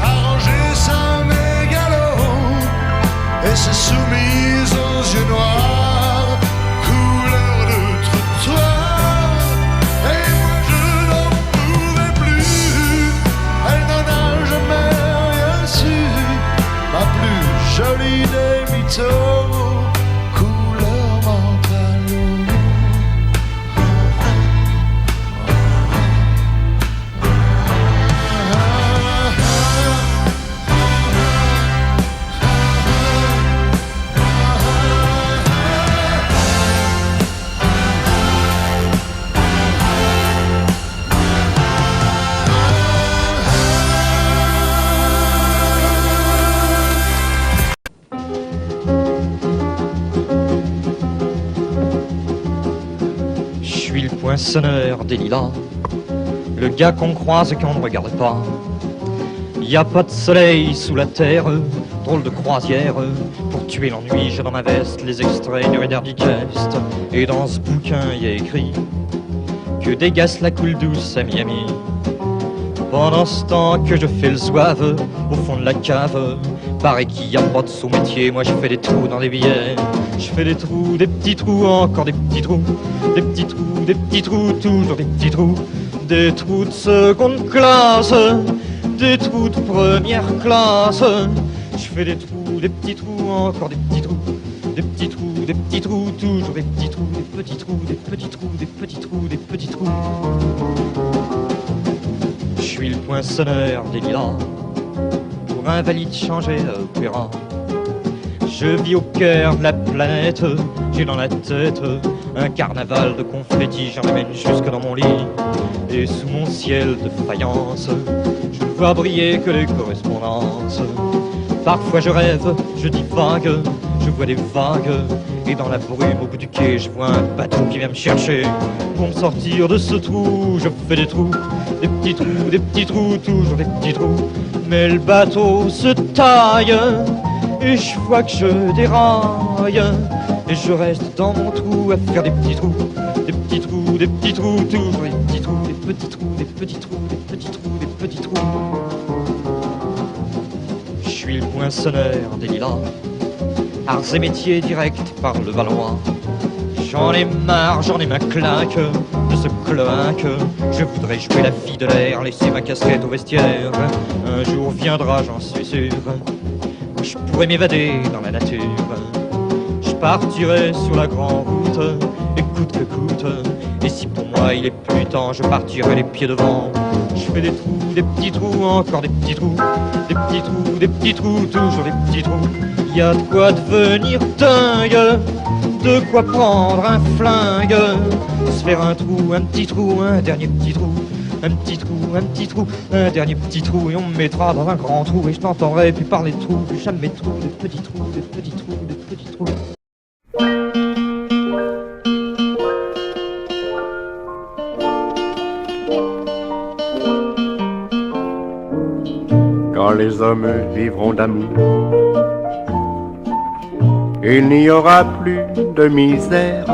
a rangé sa mégalo et s'est soumise aux yeux noirs, couleur de trottoir. Et moi je n'en pouvais plus, elle n'en a jamais rien su, ma plus jolie des mythos, couleur mentalo. Je suis le poinçonneur des lilas, le gars qu'on croise et qu'on ne regarde pas. Y a pas de soleil sous la terre, drôle de croisière. Pour tuer l'ennui, j'ai dans ma veste les extraits du Reader Digest. Et dans ce bouquin, y a écrit que dégasse la coule douce à Miami. Pendant ce temps que je fais le zouave au fond de la cave, paraît qu'il y a pas de sous-métier, moi je fais des trous dans les billets. Je fais des trous, des petits trous, encore des petits trous, des petits trous, des petits trous, toujours des petits trous, des trous de seconde classe, des trous de première classe. Je fais des trous, des petits trous, encore des petits trous, des petits trous, des petits trous, toujours des petits trous, des petits trous, des petits trous, des petits trous, des petits trous. Je suis le poinçonneur des lilas, pour invalide changé à opéra. Je vis au cœur de la planète, j'ai dans la tête un carnaval de confettis, j'en amène jusque dans mon lit. Et sous mon ciel de faïence, je ne vois briller que les correspondances. Parfois je rêve, je divague, je vois des vagues, et dans la brume au bout du quai, je vois un bateau qui vient me chercher. Pour me sortir de ce trou, je fais des trous, des petits trous, des petits trous, toujours des petits trous. Mais le bateau se taille, et je vois que je déraille, et je reste dans mon trou à faire des petits trous, des petits trous, des petits trous, toujours des petits trous, des petits trous, des petits trous, des petits trous, des petits trous. Je suis le poinçonneur des lilas, arts et métiers directs par le Valois. J'en ai marre, j'en ai ma claque de ce cloaque. Je voudrais jouer la fille de l'air, laisser ma casquette au vestiaire. Un jour viendra, j'en suis sûr, je pourrais m'évader dans la nature. Je partirai sur la grande route, et coûte que coûte. Et si pour moi il est plus temps, je partirai les pieds devant. Je fais des trous, des petits trous, encore des petits trous, des petits trous, des petits trous, toujours des petits trous. Y a de quoi devenir dingue, de quoi prendre un flingue, se faire un trou, un petit trou, un dernier petit trou. Un petit trou, un petit trou, un dernier petit trou, et on me mettra dans un grand trou, et je n'entendrai plus parler de trous, plus jamais de trous, des petits trous, des petits trous, des petits trous. Quand les hommes vivront d'amour, il n'y aura plus de misère,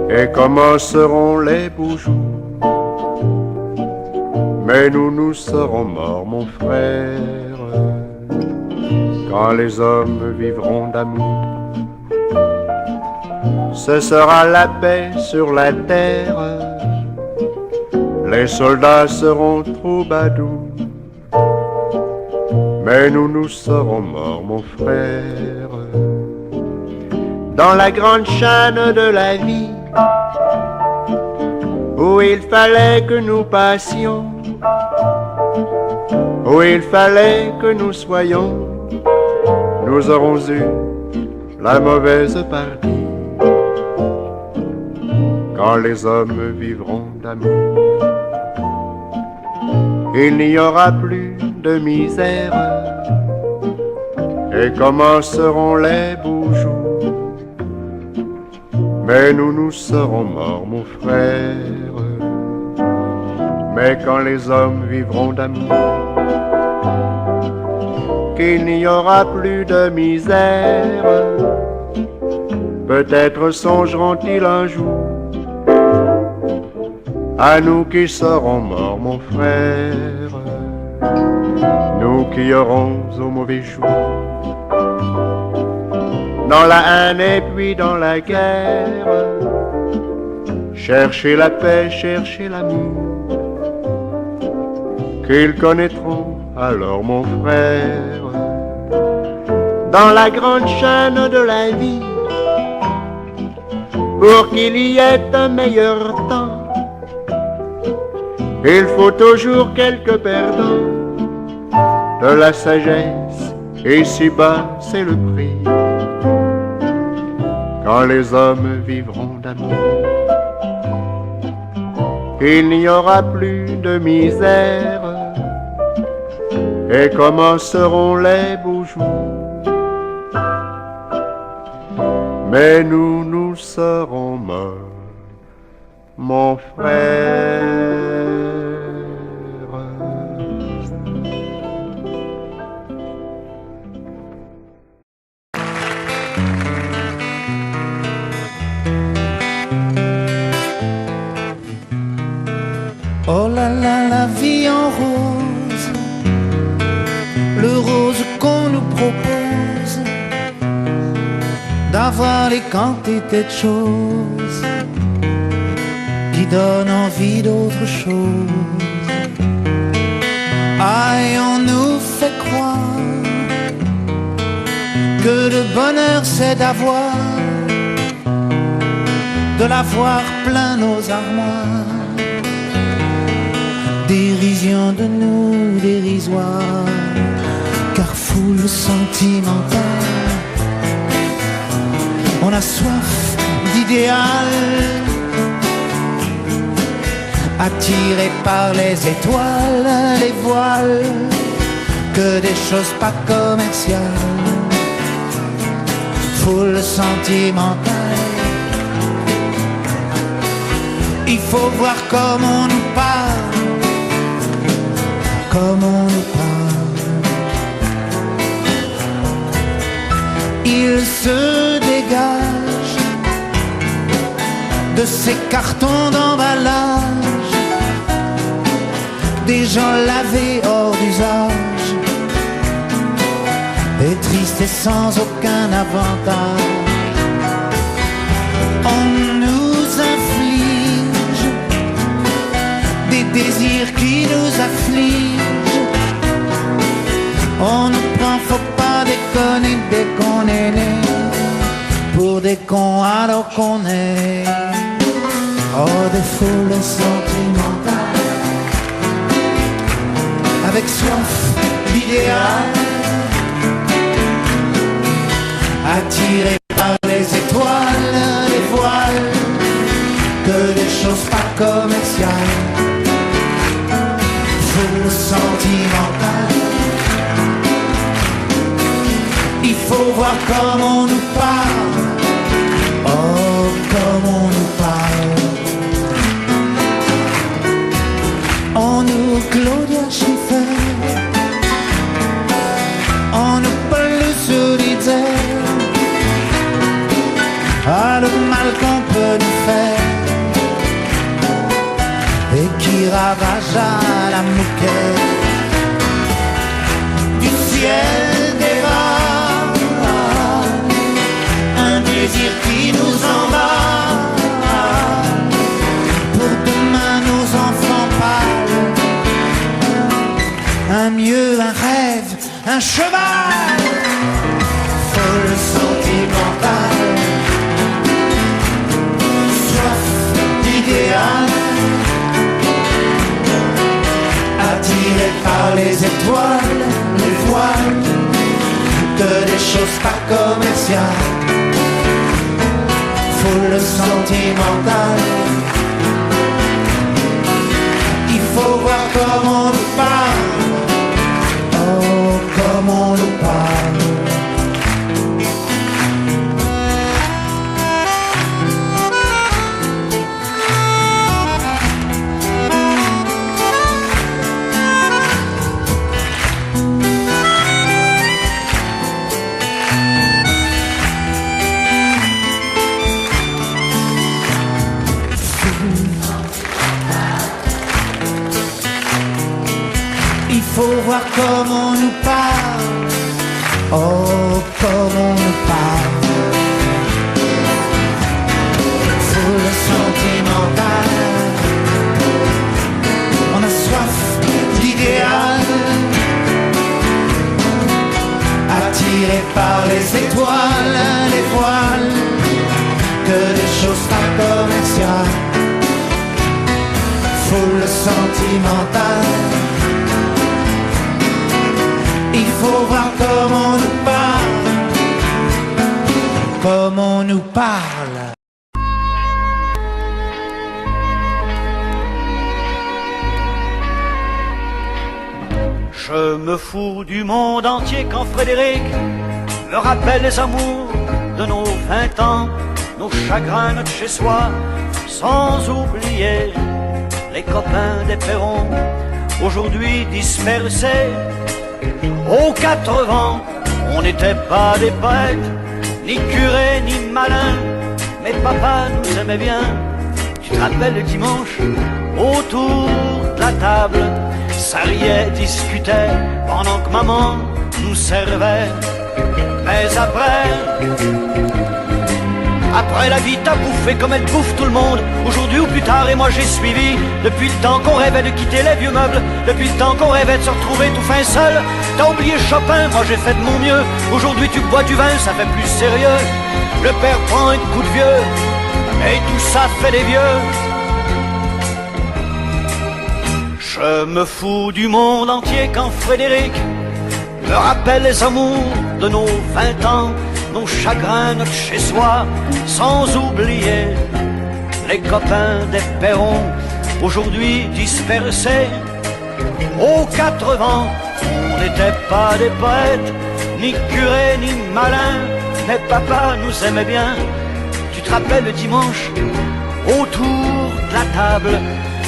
et commenceront les beaux jours. Mais nous serons morts, mon frère, quand les hommes vivront d'amour. Ce sera la paix sur la terre, les soldats seront troubadours. Mais nous serons morts, mon frère, dans la grande chaîne de la vie, où il fallait que nous passions, où il fallait que nous soyons, nous aurons eu la mauvaise partie. Quand les hommes vivront d'amour, il n'y aura plus de misère et commenceront les beaux jours. Mais nous serons morts, mon frère. Mais quand les hommes vivront d'amour, qu'il n'y aura plus de misère, peut-être songeront-ils un jour à nous qui serons morts, mon frère, nous qui aurons au mauvais jour, dans la haine et puis dans la guerre, chercher la paix, chercher l'amour, qu'ils connaîtront alors, mon frère, dans la grande chaîne de la vie, pour qu'il y ait un meilleur temps. Il faut toujours quelques perdants de la sagesse, et si bas c'est le prix. Quand les hommes vivront d'amour, il n'y aura plus de misère et commenceront les beaux jours. Mais nous serons morts, mon frère. Oh là là, la vie en rose, le rose qu'on nous propose, d'avoir les quantités de choses qui donnent envie d'autre chose. Aïe, on nous fait croire que le bonheur c'est d'avoir, de l'avoir plein nos armoires. Dérision de nous dérisoire, car foule sentimentale, on a soif d'idéal, attiré par les étoiles, les voiles, que des choses pas commerciales. Foule sentimentale, il faut voir comment on nous parle, comme on nous parle. Il se dégage de ces cartons d'emballage, des gens lavés hors d'usage, et tristes et sans aucun avantage. On nous inflige des désirs qui nous affligent. On nous prend, faut pas déconner dès qu'on est né, pour des cons alors qu'on est. Oh, des foules sentimentales, avec soif d'idéal, attirés par les étoiles, les voiles, que des choses pas commerciales. Foule sentimentale, il faut voir comment on nous parle. Oh, comme on nous parle. On nous Claudia Schiffer, on nous Paul Solitaire. Ah, le mal qu'on peut nous faire, et qui ravage à la mouquette du ciel des vagues, un désir qui nous emballe. Pour demain nos enfants pâles, un mieux, un rêve, un cheval. Folle sentimentale, soif d'idéal, attiré par les étoiles, les voiles, que des choses pas commerciales. Foule sentimentale, il faut voir comment on nous parle. voir comme on nous parle. Oh, comme on nous parle. Foule sentimentale. On a soif d'idéal. Attiré par les étoiles, les voiles, que des choses pas commerciales. Foule sentimentale. Il faut voir comment on nous parle, comme on nous parle. Je me fous du monde entier quand Frédéric me rappelle les amours de nos 20 ans, nos chagrins, notre chez-soi, sans oublier les copains des perrons, aujourd'hui dispersés aux 4 vents. On n'était pas des poètes, ni curés, ni malins, mais papa nous aimait bien. Tu te rappelles le dimanche, autour de la table, ça riait, discutait, pendant que maman nous servait. Mais après la vie t'a bouffé comme elle bouffe tout le monde, aujourd'hui ou plus tard, et moi j'ai suivi. Depuis le temps qu'on rêvait de quitter les vieux meubles, depuis le temps qu'on rêvait de se retrouver tout fin seul. T'as oublié Chopin, moi j'ai fait de mon mieux. Aujourd'hui tu bois du vin, ça fait plus sérieux. Le père prend un coup de vieux, et tout ça fait des vieux. Je me fous du monde entier quand Frédéric me rappelle les amours de nos 20 ans, nos chagrins, notre chez-soi, sans oublier les copains des perrons, aujourd'hui dispersés aux 4 vents. On n'était pas des poètes, ni curés, ni malins, mais papa nous aimait bien. Tu te rappelles le dimanche, autour de la table,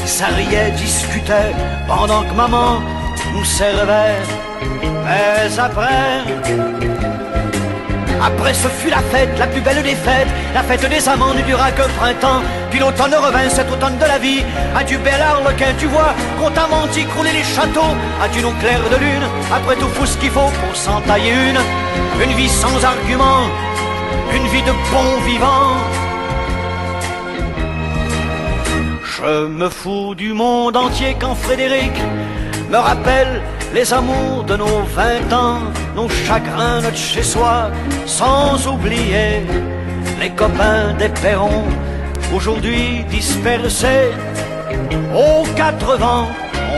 ça riait, discutait, pendant que maman nous servait. Mais après ce fut la fête, la plus belle des fêtes, la fête des amants ne dura qu'un printemps, puis l'automne revint, cet automne de la vie. Adieu bel arlequin, tu vois, qu'on t'a menti, crouler les châteaux. Adieu nos clairs de lune, après tout faut ce qu'il faut pour s'en tailler une vie sans argument, une vie de bon vivant. Je me fous du monde entier quand Frédéric me rappelle les amours de nos 20 ans, nos chagrins, notre chez-soi, sans oublier les copains des perrons, aujourd'hui dispersés aux 4 vents.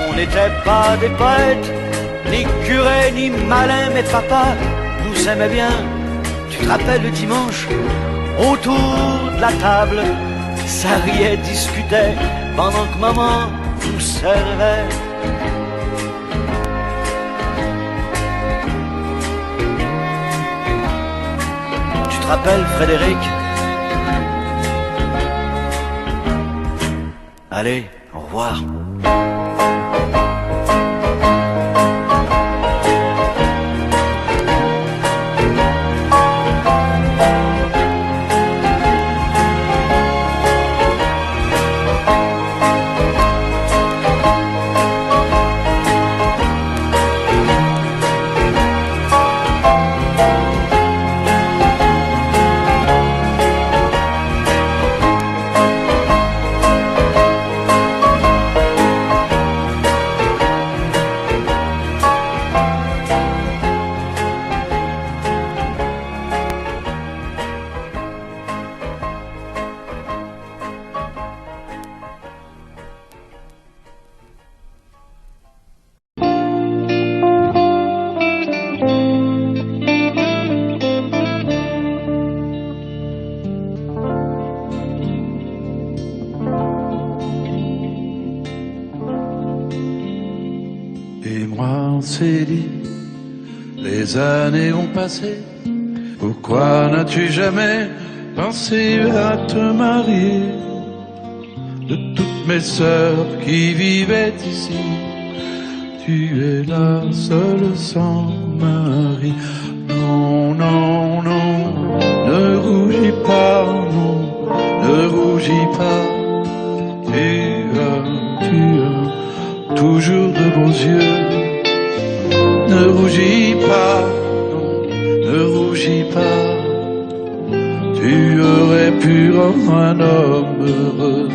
On n'était pas des poètes, ni curés, ni malins, mais papa nous aimait bien. Tu te rappelles le dimanche, autour de la table, ça riait, discutait, pendant que maman nous servait. Tu te rappelles, Frédéric? Allez, au revoir. On s'est dit, les années ont passé, pourquoi n'as-tu jamais pensé à te marier? De toutes mes sœurs qui vivaient ici, tu es la seule sans mari. Non, non, non, ne rougis pas, non, ne rougis pas. Tu as toujours de beaux yeux, aurais pu rendre un homme heureux.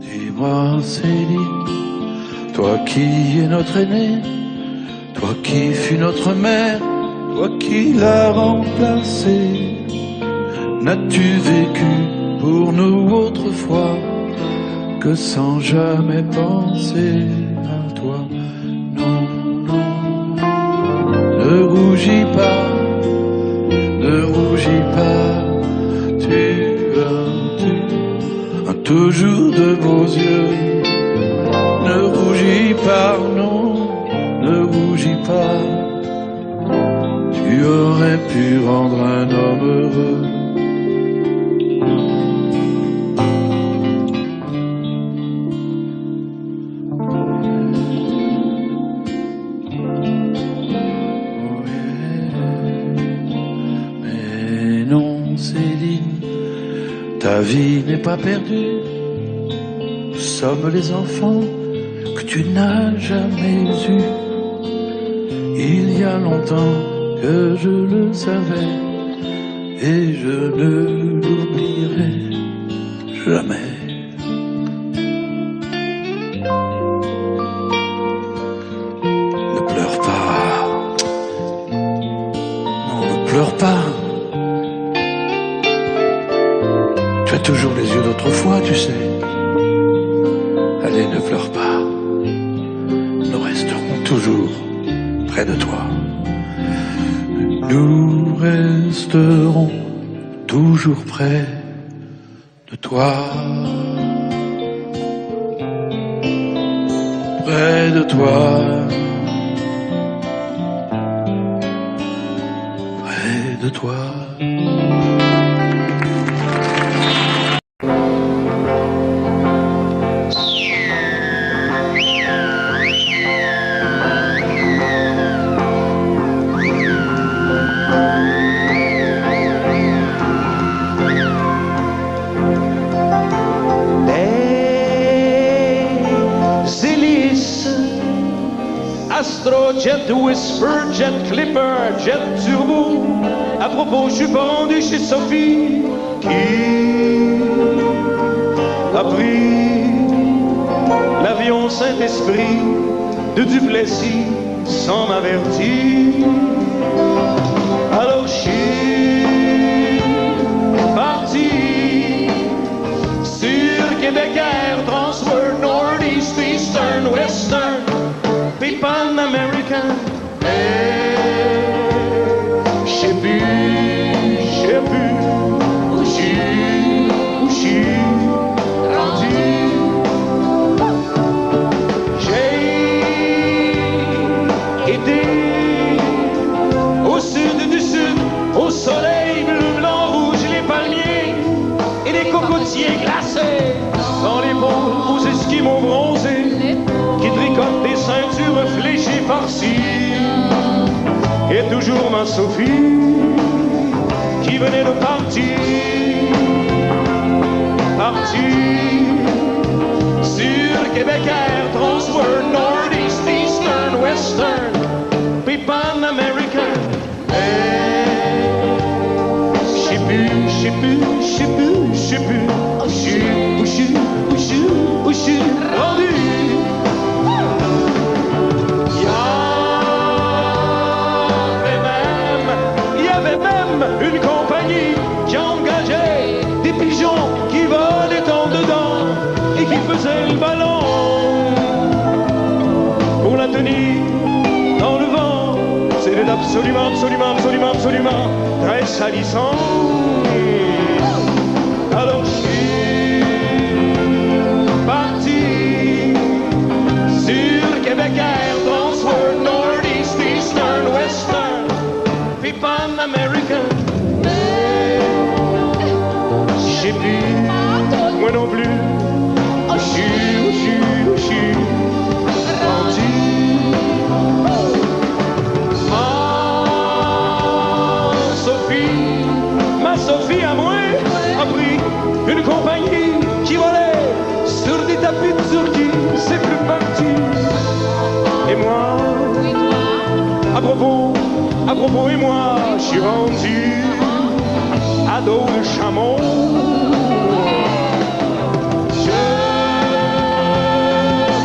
Dis-moi Céline, toi qui es notre aîné, toi qui fus notre mère, toi qui l'as remplacé, n'as-tu vécu pour nous autrefois que sans jamais penser à toi? Non, non, ne rougis pas, tu as toujours de beaux yeux. Ne rougis pas, non, ne rougis pas, tu aurais pu rendre un homme heureux. Mais non, Céline, ta vie n'est pas perdue. Nous sommes les enfants que tu n'as jamais eus. Il y a longtemps que je le savais et je ne l'oublierai jamais. Ne pleure pas. Non, ne pleure pas. Tu as toujours les yeux d'autrefois, tu sais. Allez, ne pleure pas. Nous resterons toujours près de toi. Nous resterons toujours près de toi. Près de toi. Près de toi. Jet Whisper, Jet Clipper, Jet Turbo. À propos, je suis pas rendu chez Sophie qui a pris l'avion Saint-Esprit de Duplessis sans m'avertir. Alors je suis parti sur Québec Air, Transworld, Northeast, Eastern, Western, puis Pan American. Je sais plus où je suis rendu. J'ai été au sud du sud, au soleil bleu, blanc, rouge, les palmiers et les cocotiers glacés. Dans les ponts aux esquimaux bronzés qui tricotent des ceintures fléchées par-ci. Et toujours ma Sophie qui venait de partir sur Québec Air, Transworld, Northeast, Eastern, Western, puis Pan American. Je sais plus où je suis rendu. Une compagnie qui engageait des pigeons qui volaient en dedans et qui faisaient le ballon pour la tenir dans le vent. C'était absolument très salissant. Alors je suis parti sur Québec Air, Transworld, Northeast, Eastern, Western, puis Pan American. Je sais plus, moi non plus, où je suis rendu. Ma Sophie, À propos et moi, je suis rendu à dos de chameau. Je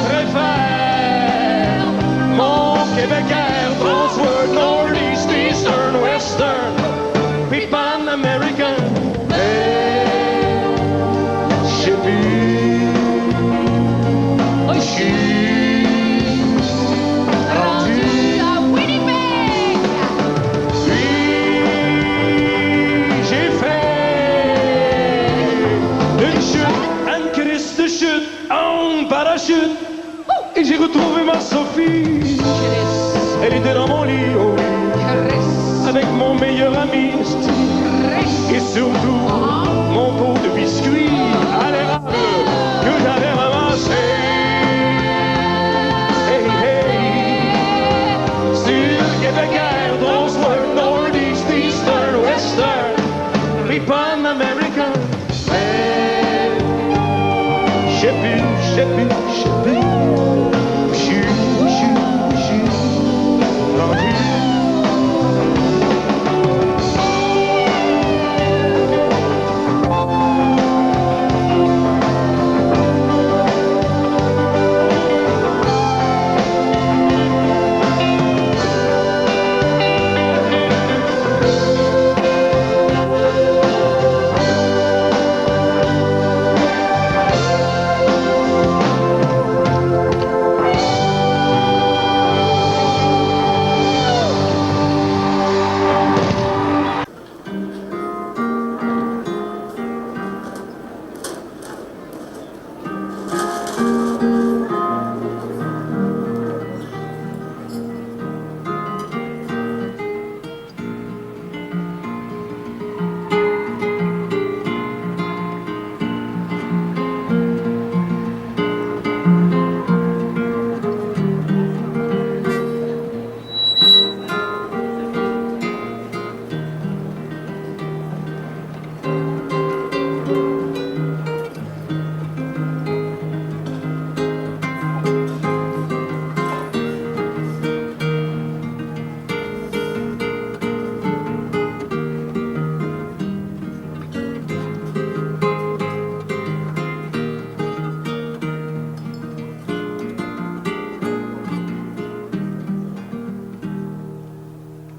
préfère mon Québécois, Transworld, Northeast, Eastern, Western, puis Pan-American. Je sais plus, je suis rendu à Winnipeg. Puis j'ai fait une chute, une crise de chute en parachute. Et j'ai retrouvé ma Sophie. Elle était dans mon lit, oh oui, avec mon meilleur ami Steve. Et surtout mon pot de biscuits à l'érable que j'avais ramassé. Hey, hey, sur Québécois, Transworld, Northeast, Eastern, Western, puis Pan-American. Mais je sais plus, je sais plus, je sais plus. Je suis rendu.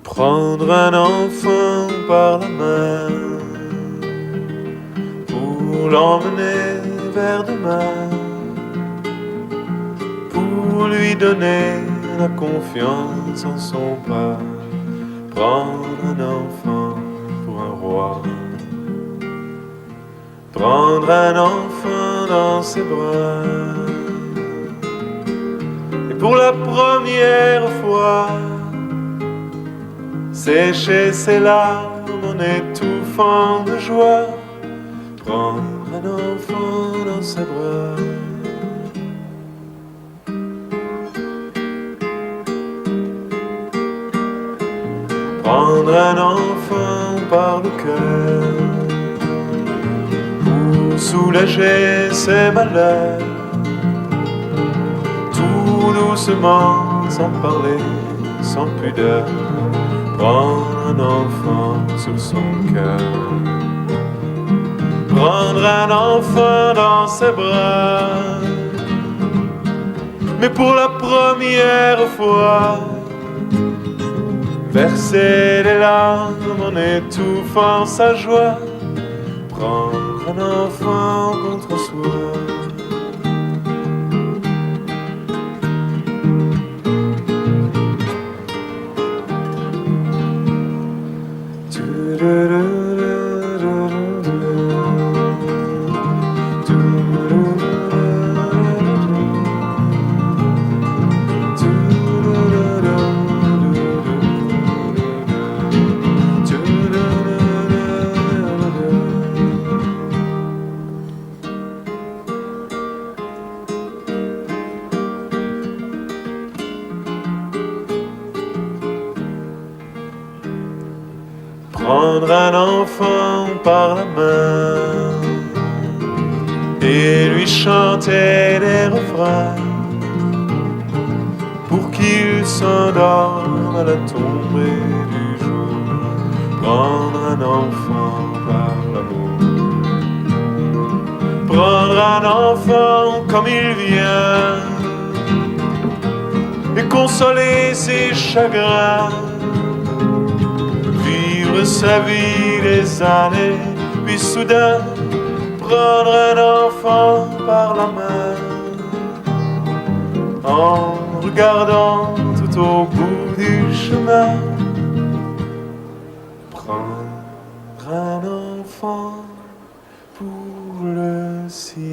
Prendre un enfant par la main pour l'emmener vers demain, pour lui donner la confiance en son pas. Prendre un enfant pour un roi, prendre un enfant dans ses bras, et pour la première fois sécher ses larmes en étouffant de joie, prendre un enfant dans ses bras. Prendre un enfant par le cœur pour soulager ses malheurs, tout doucement, sans parler, sans pudeur. Prendre un enfant sur son cœur, prendre un enfant dans ses bras, mais pour la première fois, verser les larmes en étouffant sa joie, prendre un enfant contre soi. Prendre un enfant par la main et lui chanter des refrains pour qu'il s'endorme à la tombée du jour, prendre un enfant par l'amour, prendre un enfant comme il vient et consoler ses chagrins, vivre sa vie des années, puis soudain prendre un enfant par la main, en regardant tout au bout du chemin, prendre un enfant pour le sien.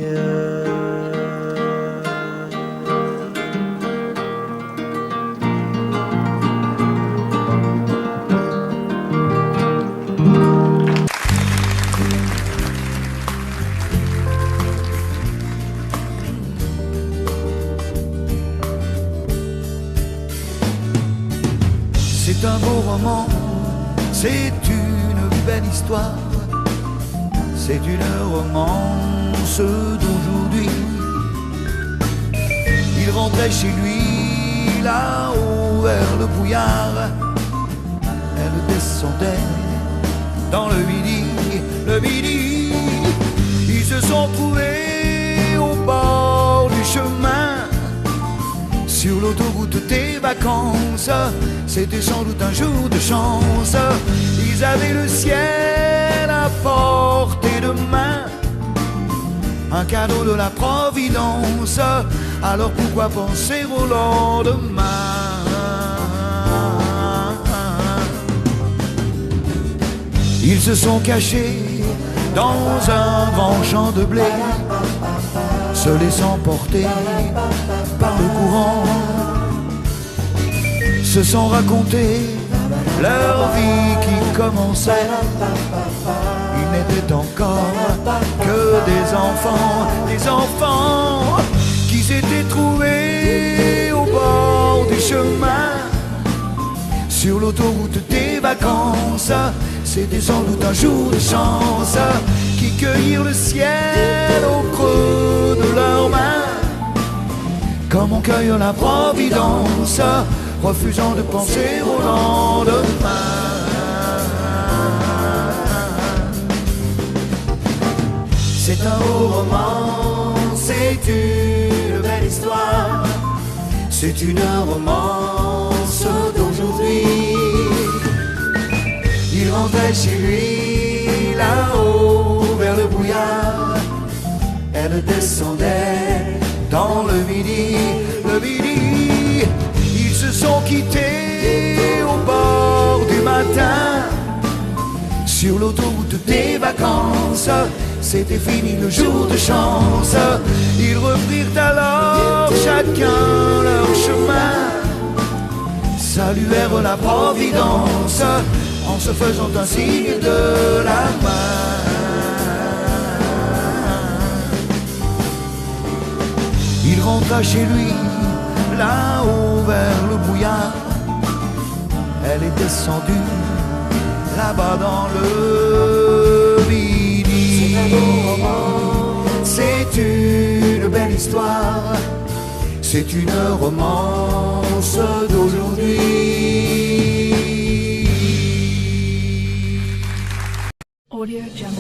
C'est un beau roman, c'est une belle histoire, c'est une romance d'aujourd'hui. Il rentrait chez lui, là-haut vers le brouillard. Elle descendait dans le midi, le midi. Ils se sont trouvés au bord du chemin, sur l'autoroute des vacances. C'était sans doute un jour de chance. Ils avaient le ciel à portée de main, un cadeau de la Providence. Alors pourquoi penser au lendemain? Ils se sont cachés dans un grand champ de blé, se laissant porter par le courant, se sont racontés leur vie qui commençait. Ils n'étaient encore que des enfants qui s'étaient trouvés au bord du chemin, sur l'autoroute des vacances. C'était sans doute un jour de chance, qui cueillirent le ciel au creux de leurs mains, comme on cueille la Providence, refusant de penser au lendemain. C'est un beau roman, c'est une belle histoire, c'est une romance d'aujourd'hui. Il rentrait chez lui, là-haut vers le brouillard. Elle descendait dans le midi, le midi. Ils se sont quittés au bord du matin, sur l'autoroute des vacances. C'était fini le jour de chance. Ils reprirent alors chacun leur chemin, saluèrent la Providence en se faisant un signe de la main. Il rentra chez lui, là-haut vers le brouillard. Elle est descendue là-bas dans le midi. C'est une belle histoire, c'est une romance d'aujourd'hui. Audio Jungle.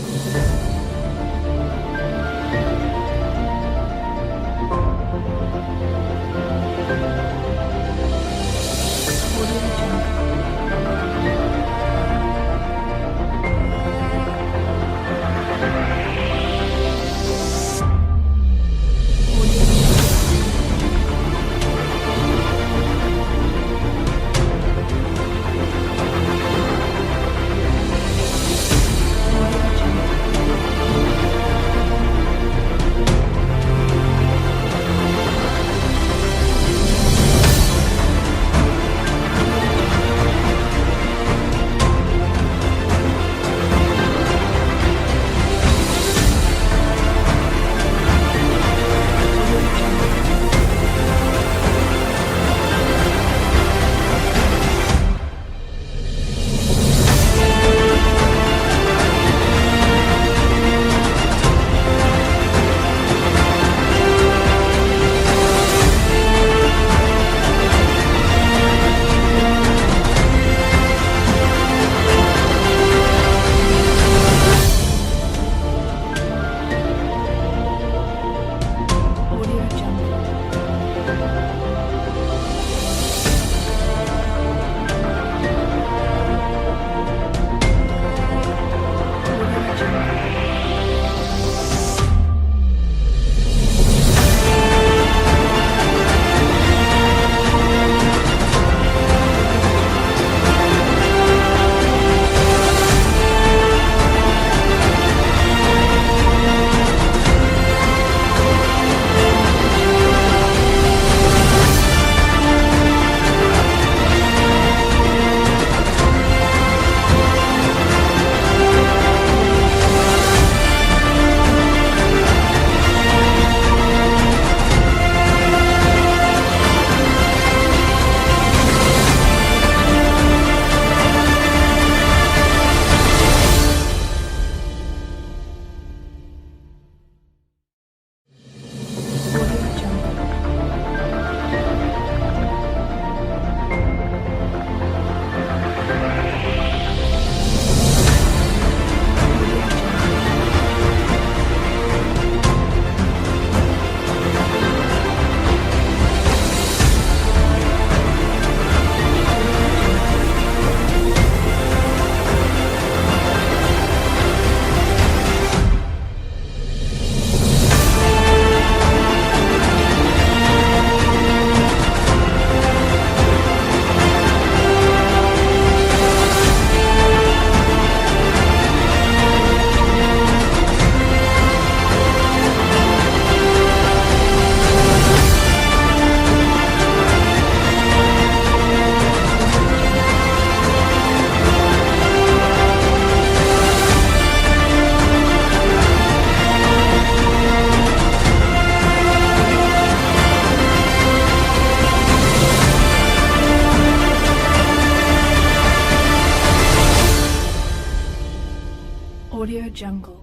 Jungle.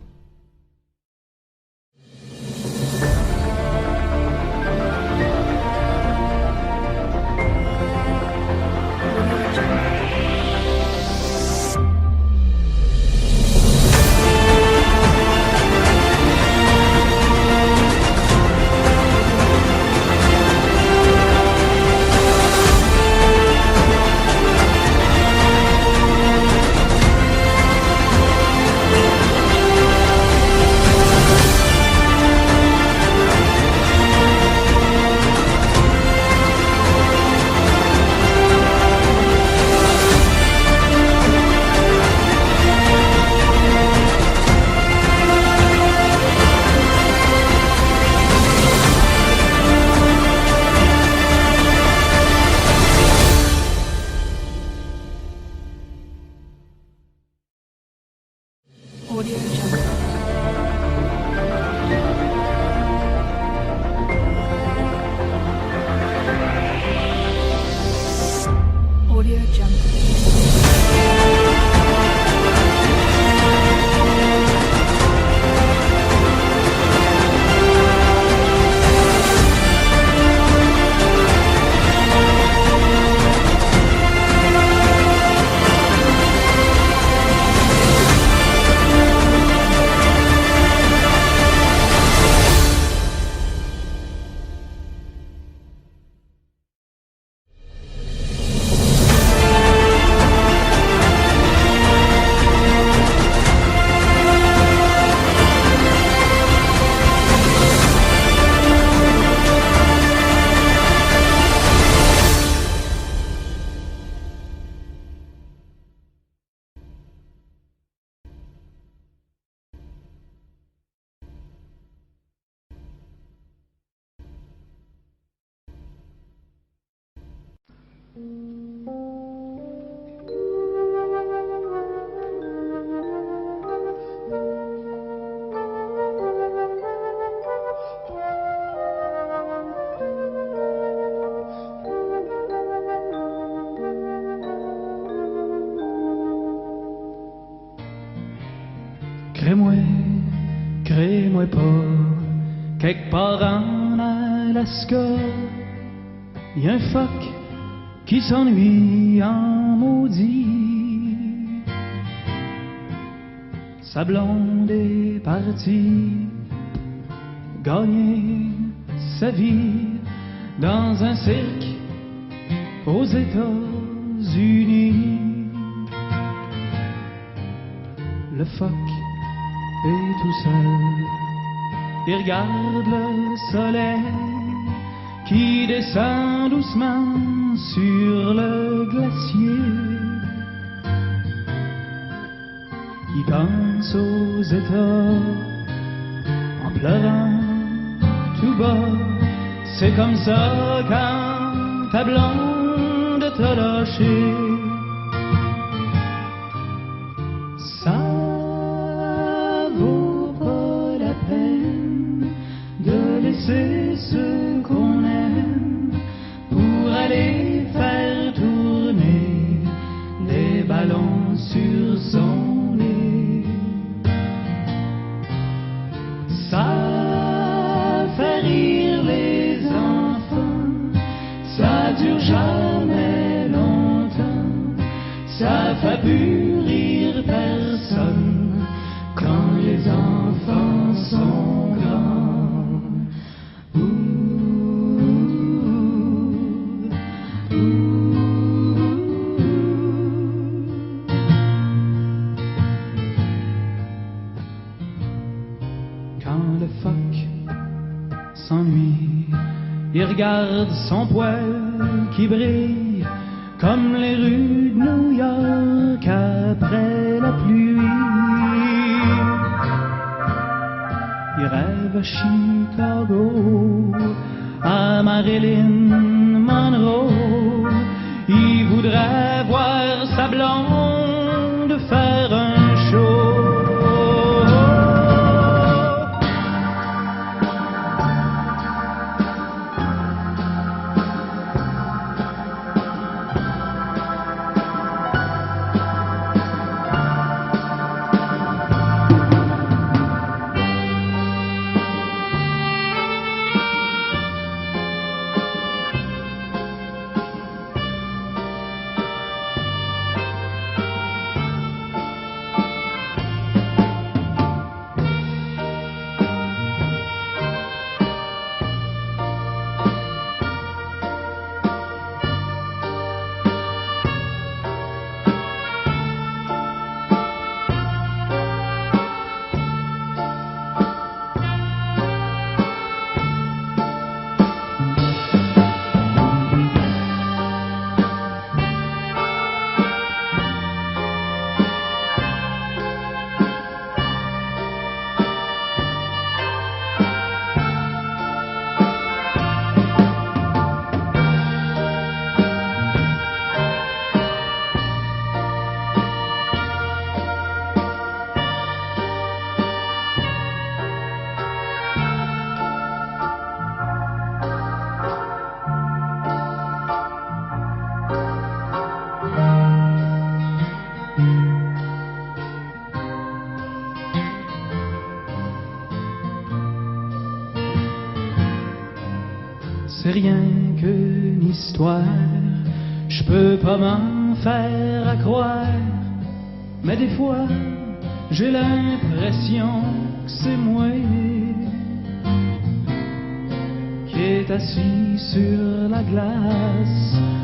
Audio Jungle. Audio Jungle. Crée-moi pas, quelque part en Alaska, y a un phoque qui s'ennuie en maudit. Sa blonde est partie gagner sa vie dans un cirque aux États-Unis. Le phoque est tout seul, il regarde le soleil qui descend doucement sur le glacier. Il pense aux États en pleurant tout bas. C'est comme ça quand ta blonde t'a lâché. Ça vaut pas la peine de laisser ceux qu'on aime pour aller faire tourner des ballons sur son nez. Ça fait rire les enfants, ça dure jamais longtemps, ça fait plus rire personne quand les enfants sont grands. Quand le phoque s'ennuie, il regarde son poil qui brille comme les rues de New York après la pluie. Il rêve à Chicago, à Marilyn Monroe. Il voudrait voir sa blonde faire un show. rien qu'une histoire. Je peux pas m'en faire à croire, mais des fois j'ai l'impression que c'est moi qui est assis sur la glace